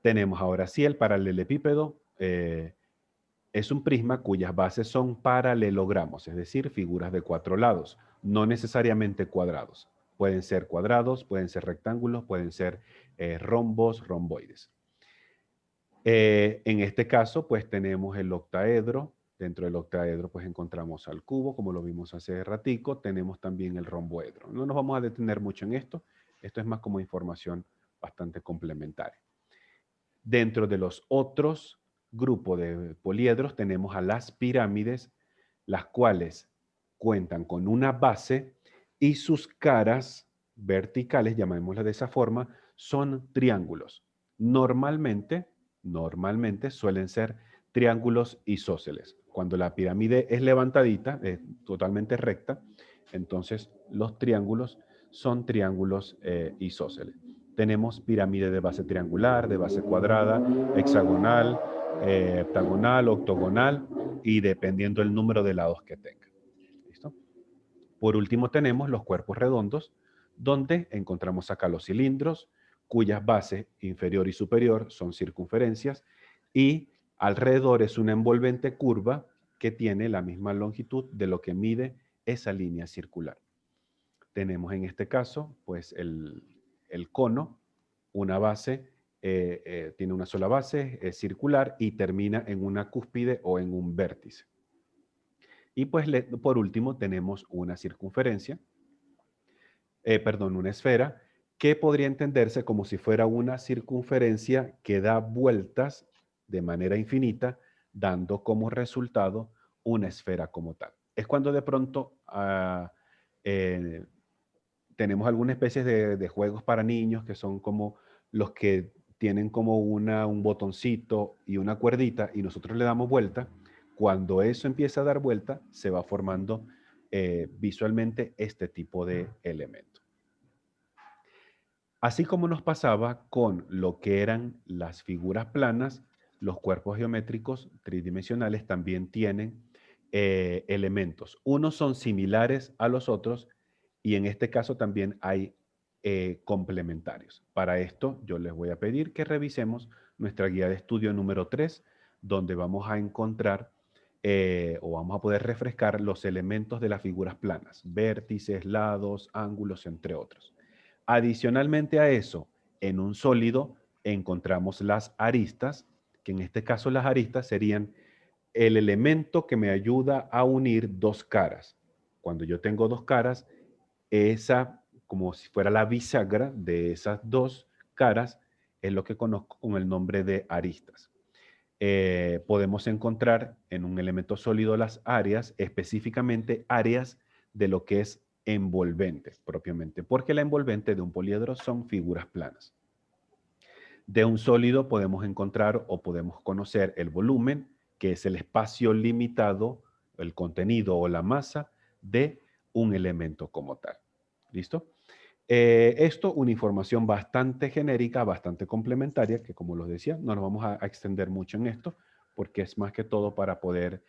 Tenemos ahora sí el paralelepípedo. Es un prisma cuyas bases son paralelogramos, es decir, figuras de 4 lados, no necesariamente cuadrados. Pueden ser cuadrados, pueden ser rectángulos, pueden ser rombos, romboides. En este caso, pues tenemos el octaedro. Dentro del octaedro, pues encontramos al cubo, como lo vimos hace ratico. Tenemos también el romboedro. No nos vamos a detener mucho en esto. Esto es más como información bastante complementaria. Dentro de los otros grupos de poliedros tenemos a las pirámides, las cuales cuentan con una base y sus caras verticales, llamémoslas de esa forma, son triángulos. Normalmente suelen ser triángulos isósceles. Cuando la pirámide es levantadita, es totalmente recta, entonces los triángulos son triángulos isósceles. Tenemos pirámide de base triangular, de base cuadrada, hexagonal, heptagonal, octogonal, y dependiendo del número de lados que tenga. ¿Listo? Por último tenemos los cuerpos redondos, donde encontramos acá los cilindros, cuyas bases inferior y superior son circunferencias, y alrededor es una envolvente curva que tiene la misma longitud de lo que mide esa línea circular. Tenemos en este caso, pues el cono, una base, tiene una sola base, es circular y termina en una cúspide o en un vértice. Y pues por último tenemos una circunferencia, una esfera, que podría entenderse como si fuera una circunferencia que da vueltas de manera infinita, dando como resultado una esfera como tal. Es cuando de pronto tenemos alguna especie de juegos para niños que son como los que tienen como un botoncito y una cuerdita y nosotros le damos vuelta. Cuando eso empieza a dar vuelta, se va formando visualmente este tipo de elemento. Así como nos pasaba con lo que eran las figuras planas, los cuerpos geométricos tridimensionales también tienen elementos. Unos son similares a los otros y en este caso también hay complementarios. Para esto yo les voy a pedir que revisemos nuestra guía de estudio número 3, donde vamos a encontrar o vamos a poder refrescar los elementos de las figuras planas, vértices, lados, ángulos, entre otros. Adicionalmente a eso, en un sólido encontramos las aristas, que en este caso las aristas serían el elemento que me ayuda a unir dos caras. Cuando yo tengo dos caras, esa, como si fuera la bisagra de esas dos caras, es lo que conozco con el nombre de aristas. Podemos encontrar en un elemento sólido las áreas, específicamente áreas de lo que es envolvente propiamente, porque la envolvente de un poliedro son figuras planas. De un sólido podemos encontrar o podemos conocer el volumen, que es el espacio limitado, el contenido o la masa de un elemento como tal. ¿Listo? Esto, una información bastante genérica, bastante complementaria, que como los decía, no nos vamos a extender mucho en esto, porque es más que todo para poder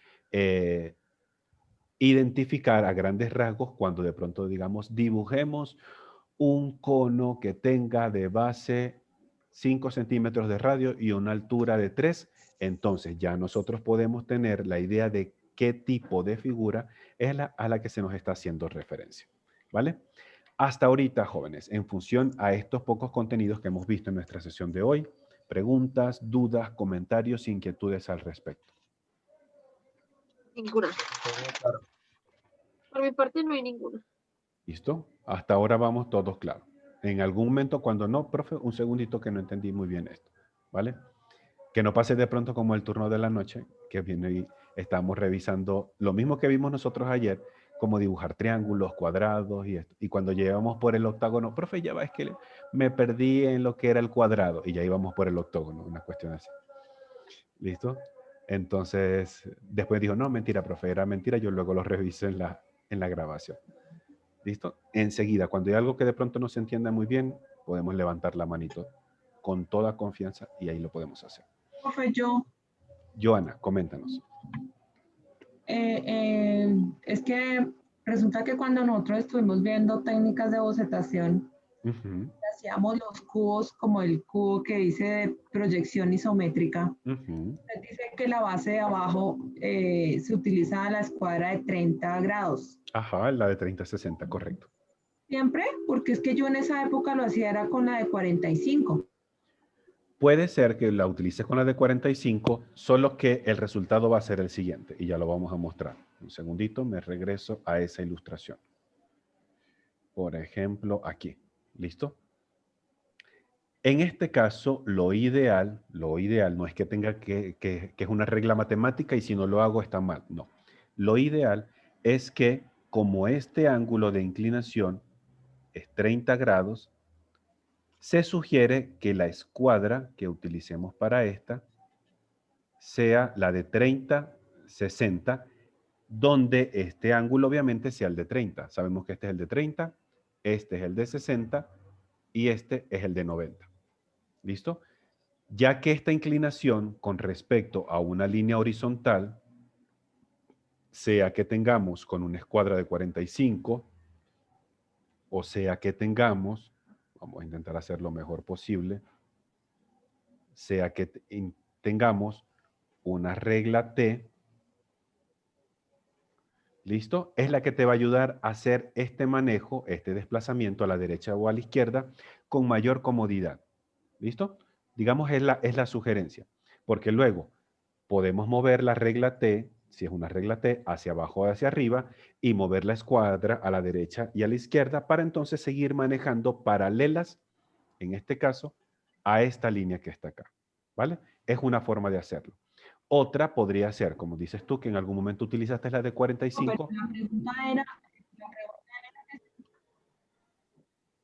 identificar a grandes rasgos cuando de pronto, digamos, dibujemos un cono que tenga de base 5 centímetros de radio y una altura de 3, entonces ya nosotros podemos tener la idea de qué tipo de figura es a la que se nos está haciendo referencia, ¿vale? Hasta ahorita, jóvenes, en función a estos pocos contenidos que hemos visto en nuestra sesión de hoy, preguntas, dudas, comentarios, inquietudes al respecto. Ninguna. Por mi parte no hay ninguna. ¿Listo? Hasta ahora vamos todos claros. En algún momento cuando no, profe, un segundito que no entendí muy bien esto, ¿vale? Que no pase de pronto como el turno de la noche, que viene y estamos revisando lo mismo que vimos nosotros ayer, como dibujar triángulos, cuadrados y esto. Y cuando llegamos por el octágono, profe, ya va, es que me perdí en lo que era el cuadrado y ya íbamos por el octágono, una cuestión así. ¿Listo? Entonces, después dijo, no, mentira, profe, era mentira, yo luego lo reviso en la grabación. ¿Listo? Enseguida, cuando hay algo que de pronto no se entienda muy bien, podemos levantar la manito con toda confianza y ahí lo podemos hacer. Profe, yo, Joana, coméntanos. es que resulta que cuando nosotros estuvimos viendo técnicas de bocetación, hacíamos los cubos como el cubo que dice de proyección isométrica. Usted dice que la base de abajo se utiliza la escuadra de 30 grados. Ajá, la de 30-60, correcto. ¿Siempre? Porque es que yo en esa época lo hacía era con la de 45. Puede ser que la utilices con la de 45, solo que el resultado va a ser el siguiente y ya lo vamos a mostrar. Un segundito, me regreso a esa ilustración. Por ejemplo, aquí. ¿Listo? En este caso, lo ideal no es que tenga que es una regla matemática y si no lo hago está mal. No. Lo ideal es que como este ángulo de inclinación es 30 grados, se sugiere que la escuadra que utilicemos para esta sea la de 30-60, donde este ángulo obviamente sea el de 30. Sabemos que este es el de 30, este es el de 60 y este es el de 90. ¿Listo? Ya que esta inclinación con respecto a una línea horizontal, sea que tengamos con una escuadra de 45, o sea que tengamos, vamos a intentar hacer lo mejor posible, sea que tengamos una regla T, ¿listo? Es la que te va a ayudar a hacer este manejo, este desplazamiento a la derecha o a la izquierda con mayor comodidad. ¿Listo? Digamos, es la sugerencia. Porque luego podemos mover la regla T, si es una regla T, hacia abajo o hacia arriba y mover la escuadra a la derecha y a la izquierda para entonces seguir manejando paralelas, en este caso, a esta línea que está acá. ¿Vale? Es una forma de hacerlo. Otra podría ser, como dices tú, que en algún momento utilizaste la de 45. No, la pregunta era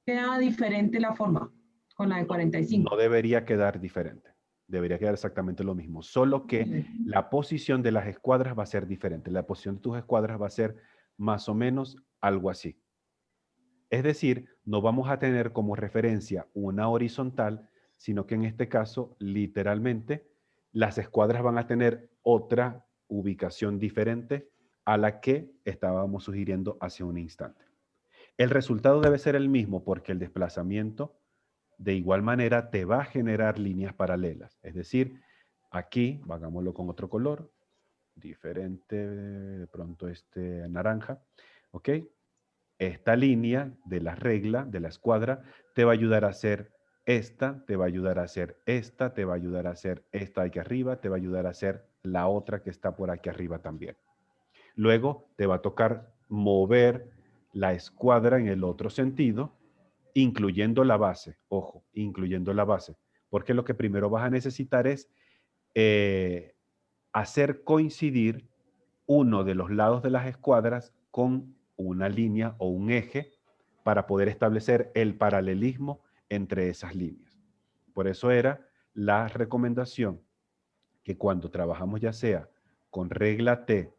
queda diferente la forma con la de 45. No debería quedar diferente. Debería quedar exactamente lo mismo. Solo que la posición de las escuadras va a ser diferente. La posición de tus escuadras va a ser más o menos algo así. Es decir, no vamos a tener como referencia una horizontal, sino que en este caso, literalmente, las escuadras van a tener otra ubicación diferente a la que estábamos sugiriendo hace un instante. El resultado debe ser el mismo porque el desplazamiento de igual manera te va a generar líneas paralelas. Es decir, aquí, hagámoslo con otro color, diferente, de pronto este naranja, ¿ok? Esta línea de la regla, de la escuadra, te va a ayudar a hacer esta, te va a ayudar a hacer esta, te va a ayudar a hacer esta aquí arriba, te va a ayudar a hacer la otra que está por aquí arriba también. Luego te va a tocar mover la escuadra en el otro sentido, incluyendo la base. Ojo, incluyendo la base. Porque lo que primero vas a necesitar es hacer coincidir uno de los lados de las escuadras con una línea o un eje para poder establecer el paralelismo entre esas líneas. Por eso era la recomendación que cuando trabajamos ya sea con regla T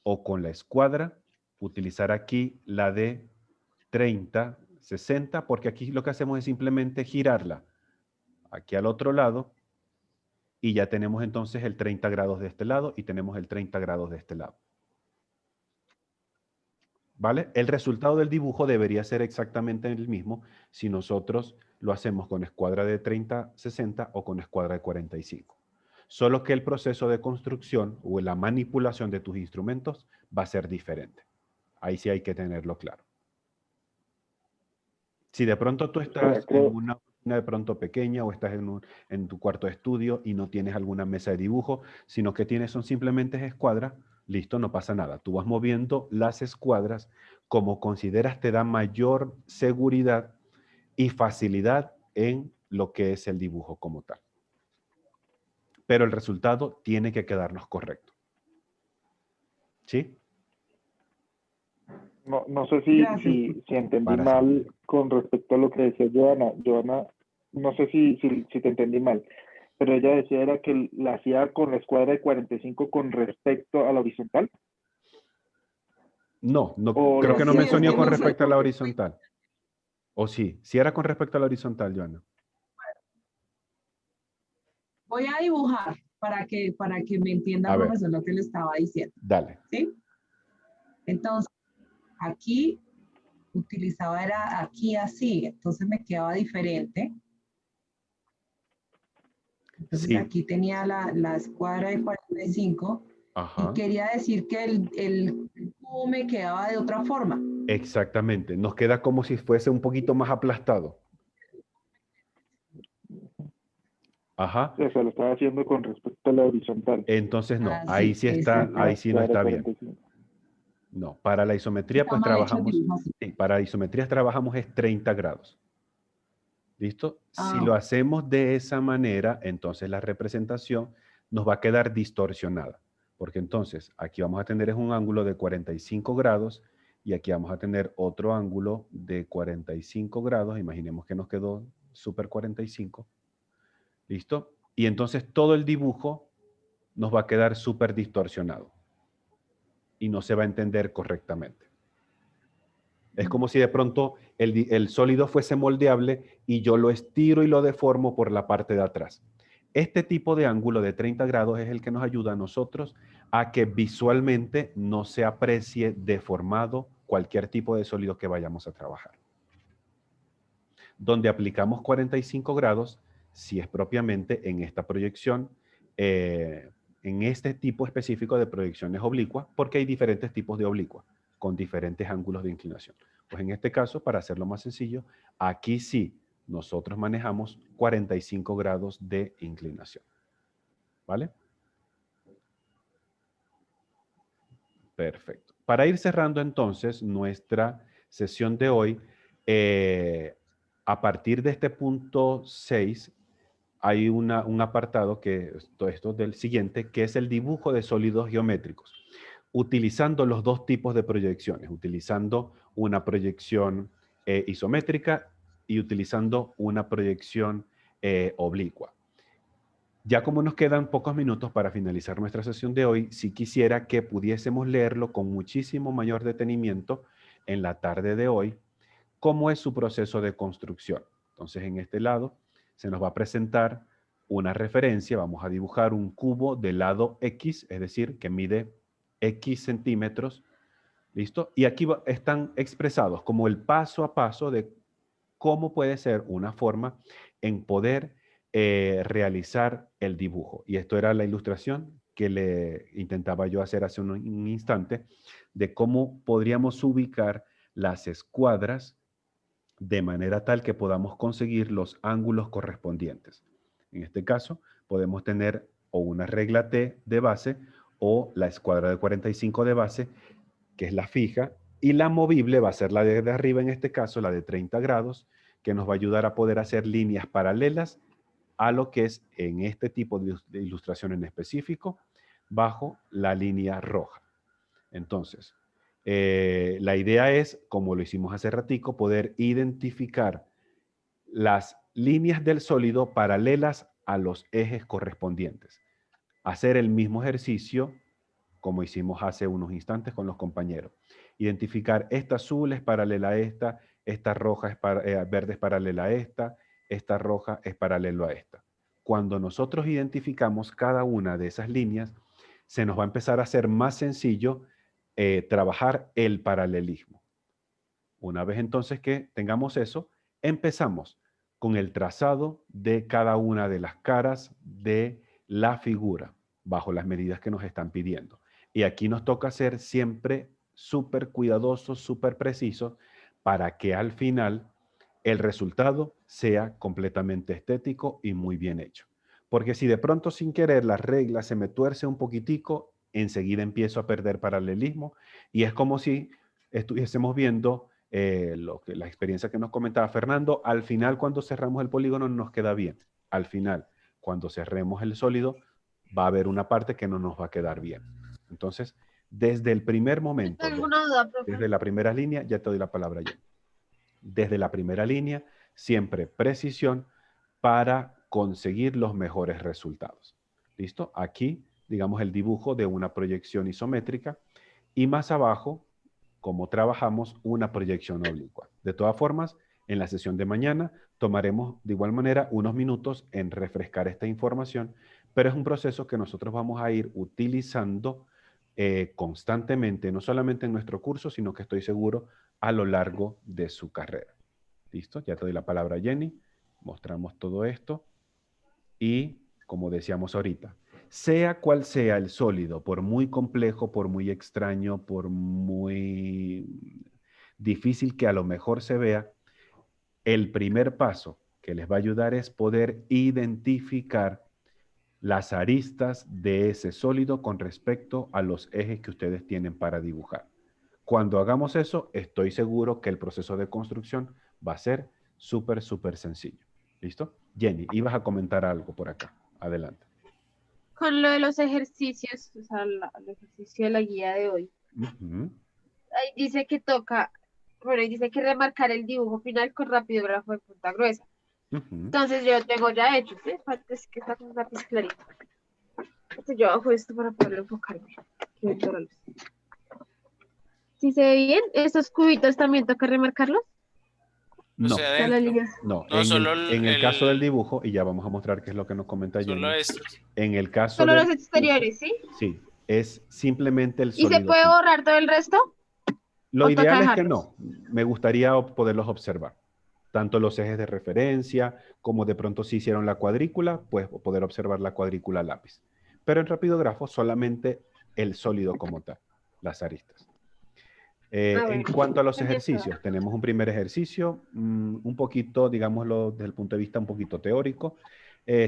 o con la escuadra, utilizar aquí la de 30, 60, porque aquí lo que hacemos es simplemente girarla aquí al otro lado y ya tenemos entonces el 30 grados de este lado y tenemos el 30 grados de este lado. ¿Vale? El resultado del dibujo debería ser exactamente el mismo si nosotros lo hacemos con escuadra de 30-60 o con escuadra de 45. Solo que el proceso de construcción o la manipulación de tus instrumentos va a ser diferente. Ahí sí hay que tenerlo claro. Si de pronto tú estás en una oficina de pronto pequeña o estás en tu cuarto de estudio y no tienes alguna mesa de dibujo, sino que tienes son simplemente escuadras, listo, no pasa nada. Tú vas moviendo las escuadras como consideras te da mayor seguridad y facilidad en lo que es el dibujo como tal. Pero el resultado tiene que quedarnos correcto. ¿Sí? No sé si entendí Para mal con respecto a lo que decía Joana. Joana, no sé si te entendí mal, pero ella decía era que la hacía con la escuadra de 45 con respecto a la horizontal. No, ¿O creo lo que no hacía mencionó con con respecto a la horizontal. ¿O sí? Sí era con respecto a la horizontal, Joana. Voy a dibujar para que me entienda, A ver. profesor, lo que le estaba diciendo. Dale. ¿Sí? Entonces, aquí utilizaba era aquí así, entonces me quedaba diferente. Entonces Sí. aquí tenía la escuadra de 45 Ajá. y quería decir que el cubo me quedaba de otra forma. Exactamente. Nos queda como si fuese un poquito más aplastado. Ajá. O sea, lo estaba haciendo con respecto a la horizontal. Entonces no, Ah, ahí sí está, exacto. ahí sí no está bien. 45. No, para la isometría Está pues mal hecho el trabajamos, dibujo así. sí, para isometrías trabajamos es 30 grados. ¿Listo? Si Ah, lo hacemos de esa manera, entonces la representación nos va a quedar distorsionada. Porque entonces aquí vamos a tener es un ángulo de 45 grados y aquí vamos a tener otro ángulo de 45 grados. Imaginemos que nos quedó súper 45. ¿Listo? Y entonces todo el dibujo nos va a quedar súper distorsionado y no se va a entender correctamente. Es como si de pronto el sólido fuese moldeable y yo lo estiro y lo deformo por la parte de atrás. Este tipo de ángulo de 30 grados es el que nos ayuda a nosotros a que visualmente no se aprecie deformado cualquier tipo de sólido que vayamos a trabajar. Donde aplicamos 45 grados, si es propiamente en esta proyección, en este tipo específico de proyecciones oblicuas, porque hay diferentes tipos de oblicuas con diferentes ángulos de inclinación. Pues en este caso, para hacerlo más sencillo, aquí sí nosotros manejamos 45 grados de inclinación. ¿Vale? Perfecto. Para ir cerrando entonces nuestra sesión de hoy, a partir de este punto 6, hay un apartado que esto del siguiente, que es el dibujo de sólidos geométricos, utilizando los dos tipos de proyecciones, utilizando una proyección isométrica y utilizando una proyección oblicua. Ya como nos quedan pocos minutos para finalizar nuestra sesión de hoy, sí quisiera que pudiésemos leerlo con muchísimo mayor detenimiento en la tarde de hoy, cómo es su proceso de construcción. Entonces, en este lado se nos va a presentar una referencia. Vamos a dibujar un cubo de lado X, es decir, que mide X centímetros. ¿Listo? Y aquí están expresados como el paso a paso de cómo puede ser una forma en poder realizar el dibujo. Y esto era la ilustración que le intentaba yo hacer hace un instante de cómo podríamos ubicar las escuadras de manera tal que podamos conseguir los ángulos correspondientes. En este caso, podemos tener o una regla T de base o la escuadra de 45 de base, que es la fija, y la movible va a ser la de arriba, en este caso, la de 30 grados, que nos va a ayudar a poder hacer líneas paralelas a lo que es en este tipo de ilustración en específico, bajo la línea roja. Entonces, la idea es, como lo hicimos hace ratico, poder identificar las líneas del sólido paralelas a los ejes correspondientes. Hacer el mismo ejercicio como hicimos hace unos instantes con los compañeros. Identificar esta azul es paralela a esta, esta roja es verde es paralela a esta roja es paralelo a esta. Cuando nosotros identificamos cada una de esas líneas, se nos va a empezar a hacer más sencillo trabajar el paralelismo. Una vez entonces que tengamos eso, empezamos con el trazado de cada una de las caras de la figura, bajo las medidas que nos están pidiendo. Y aquí nos toca ser siempre súper cuidadosos, súper precisos, para que al final el resultado sea completamente estético y muy bien hecho. Porque si de pronto sin querer la regla se me tuerce un poquitico, enseguida empiezo a perder paralelismo y es como si estuviésemos viendo la experiencia que nos comentaba Fernando. Al final, cuando cerramos el polígono, nos queda bien. Al final, cuando cerremos el sólido, va a haber una parte que no nos va a quedar bien. Entonces, desde el primer momento, Tengo una duda, profe. desde la primera línea, ya te doy la palabra yo. Desde la primera línea, siempre precisión para conseguir los mejores resultados. ¿Listo? Aquí, digamos, el dibujo de una proyección isométrica y más abajo, como trabajamos, una proyección oblicua. De todas formas, en la sesión de mañana tomaremos de igual manera unos minutos en refrescar esta información, pero es un proceso que nosotros vamos a ir utilizando constantemente, no solamente en nuestro curso, sino que estoy seguro a lo largo de su carrera. ¿Listo? Ya te doy la palabra, Jenny. Mostramos todo esto. Y, como decíamos ahorita, sea cual sea el sólido, por muy complejo, por muy extraño, por muy difícil que a lo mejor se vea, el primer paso que les va a ayudar es poder identificar las aristas de ese sólido con respecto a los ejes que ustedes tienen para dibujar. Cuando hagamos eso, estoy seguro que el proceso de construcción va a ser súper, súper sencillo. ¿Listo? Jenny, ibas a comentar algo por acá. Adelante. Con lo de los ejercicios, o sea, el ejercicio de la guía de hoy. Ahí dice que toca, bueno, ahí dice que remarcar el dibujo final con rapidógrafo de punta gruesa. Entonces yo lo tengo ya hecho, ¿sí? Falta es que está con un lápiz clarito. Entonces yo hago esto para poder enfocarme. ¿Sí se ve bien? ¿Estos cubitos también toca remarcarlos? No, O sea, no. No, solo En el caso del dibujo, y ya vamos a mostrar qué es lo que nos comenta Jenny. Solo estos. En el caso Solo del los exteriores, ¿sí? Sí, es simplemente el ¿Y sólido. se puede borrar todo el resto? Lo ¿O ideal toca es que dejarlos? no. Me gustaría poderlos observar. Tanto los ejes de referencia, como de pronto si hicieron la cuadrícula, pues poder observar la cuadrícula a lápiz. Pero en rapidógrafo solamente el sólido como tal, las aristas. En cuanto a los ejercicios, tenemos un primer ejercicio, un poquito, digámoslo desde el punto de vista un poquito teórico.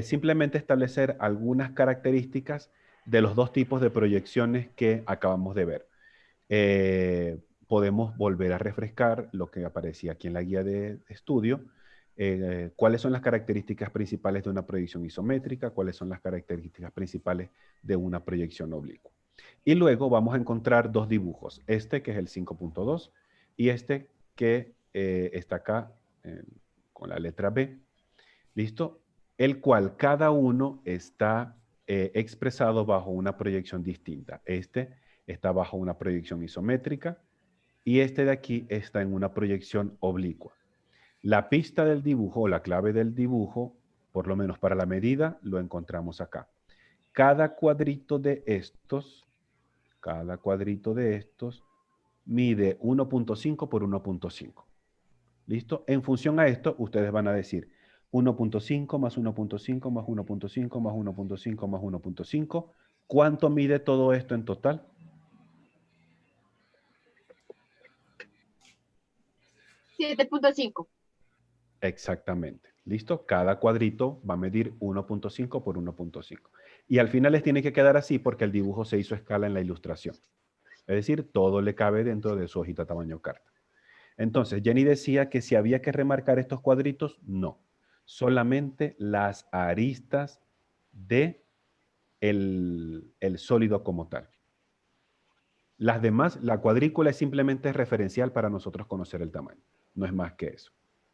Simplemente establecer algunas características de los dos tipos de proyecciones que acabamos de ver. Podemos volver a refrescar lo que aparecía aquí en la guía de estudio. ¿Cuáles son las características principales de una proyección isométrica? ¿Cuáles son las características principales de una proyección oblicua? Y luego vamos a encontrar dos dibujos. Este que es el 5.2 y este que está acá con la letra B. ¿Listo? El cual cada uno está expresado bajo una proyección distinta. Este está bajo una proyección isométrica y este de aquí está en una proyección oblicua. La pista del dibujo, la clave del dibujo, por lo menos para la medida, lo encontramos acá. Cada cuadrito de estos mide 1.5 por 1.5. ¿Listo? En función a esto, ustedes van a decir 1.5 más 1.5 más 1.5 más 1.5 más 1.5. ¿Cuánto mide todo esto en total? $7.5. Exactamente. ¿Listo? Cada cuadrito va a medir 1.5 por 1.5. Y al final les tiene que quedar así porque el dibujo se hizo a escala en la ilustración. Es decir, todo le cabe dentro de su hojita tamaño carta. Entonces, Jenny decía que si había que remarcar estos cuadritos, no. Solamente las aristas de el sólido como tal. Las demás, la cuadrícula es simplemente referencial para nosotros conocer el tamaño. No es más que eso.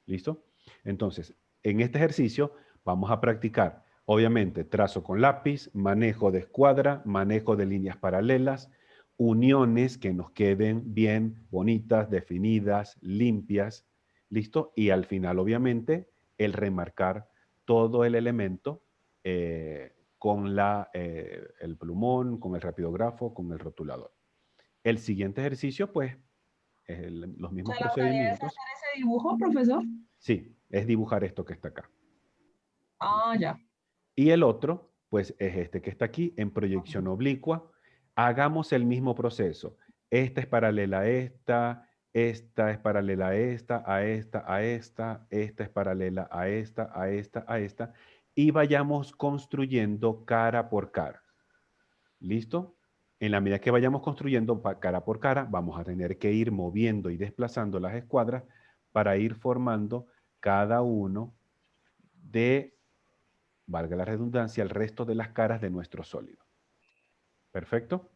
¿Listo? Entonces, en este ejercicio vamos a practicar, obviamente, trazo con lápiz, manejo de escuadra, manejo de líneas paralelas, uniones que nos queden bien bonitas, definidas, limpias, ¿Listo? Y al final, obviamente, el remarcar todo el elemento con el plumón, con el rapidógrafo, con el rotulador. El siguiente ejercicio, pues, es los mismos ¿La tarea es procedimientos. hacer ese dibujo, profesor? Sí, es dibujar esto que está acá. Ah, ya. Y el otro, pues, es este que está aquí, en proyección oblicua. Hagamos el mismo proceso. Esta es paralela a esta es paralela a esta, a esta, a esta es paralela a esta, a esta, a esta, y vayamos construyendo cara por cara. ¿Listo? En la medida que vayamos construyendo cara por cara, vamos a tener que ir moviendo y desplazando las escuadras para ir formando cada uno de, valga la redundancia, el resto de las caras de nuestro sólido. ¿Perfecto?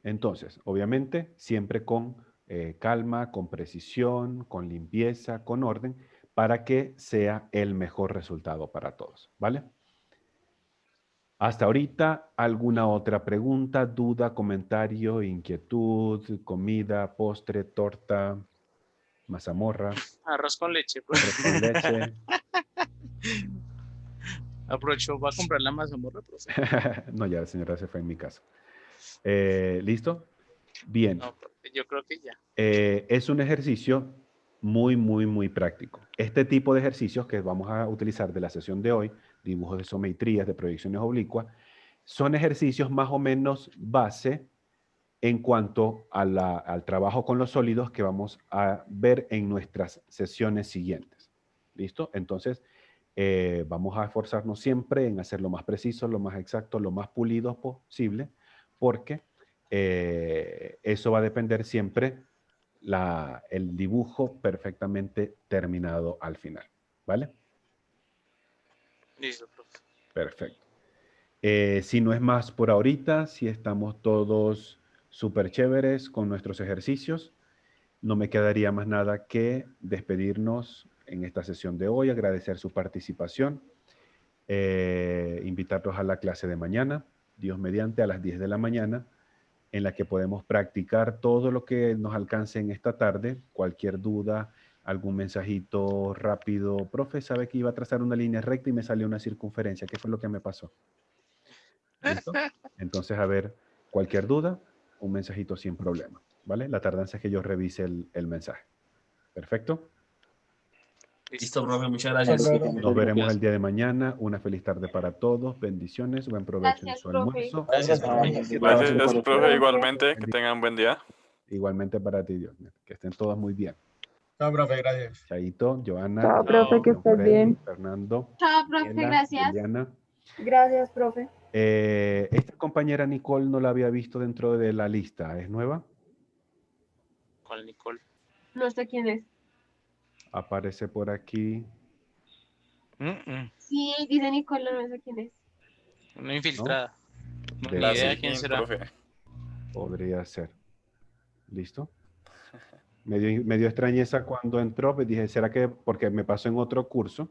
Entonces, obviamente, siempre con calma, con precisión, con limpieza, con orden, para que sea el mejor resultado para todos, ¿vale? Hasta ahorita, ¿alguna otra pregunta, duda, comentario, inquietud, comida, postre, torta, mazamorra, Arroz con leche, arroz con leche? Aprovecho, va a comprar la mazamorra, profe. No, ya la señora se fue en mi caso. ¿Listo? Bien. No, profe, yo creo que ya. Es un ejercicio muy, muy, muy práctico. Este tipo de ejercicios que vamos a utilizar de la sesión de hoy, dibujos de isometrías, de proyecciones oblicuas, son ejercicios más o menos base en cuanto al trabajo con los sólidos que vamos a ver en nuestras sesiones siguientes. ¿Listo? Entonces, vamos a esforzarnos siempre en hacer lo más preciso, lo más exacto, lo más pulido posible, porque eso va a depender siempre el dibujo perfectamente terminado al final. ¿Vale? Listo, profe. Perfecto. Si no es más por ahorita, si estamos todos súper chéveres con nuestros ejercicios, no me quedaría más nada que despedirnos en esta sesión de hoy, agradecer su participación, invitarlos a la clase de mañana, Dios mediante, a las 10 de la mañana, en la que podemos practicar todo lo que nos alcance en esta tarde, cualquier duda, algún mensajito rápido. Profe, ¿sabe que iba a trazar una línea recta y me salió una circunferencia? ¿Qué fue lo que me pasó? ¿Listo? Entonces, a ver, cualquier duda, un mensajito sin problema, ¿vale? La tardanza es que yo revise el mensaje. ¿Perfecto? Listo, profe, muchas gracias. Nos veremos el día de mañana. Una feliz tarde para todos. Bendiciones. Buen provecho en su almuerzo. Gracias, profe. Gracias, profe, igualmente. Que tengan buen día. Igualmente para ti, Dios. Que estén todos muy bien. Chao, profe, gracias. Chaito, Joana. Chao, profe, que estés Freddy, bien. Fernando. Chao, profe, Daniela, gracias. Liliana. Gracias, profe. Esta compañera Nicole no la había visto dentro de la lista. ¿Es nueva? Con Nicole. No sé quién es. Aparece por aquí. Sí, dice Nicole, no sé quién es. Una infiltrada. No, De- ni idea quién será. Profe. Podría ser. ¿Listo? Me dio extrañeza cuando entró, pues dije, ¿será que? Porque me pasó en otro curso,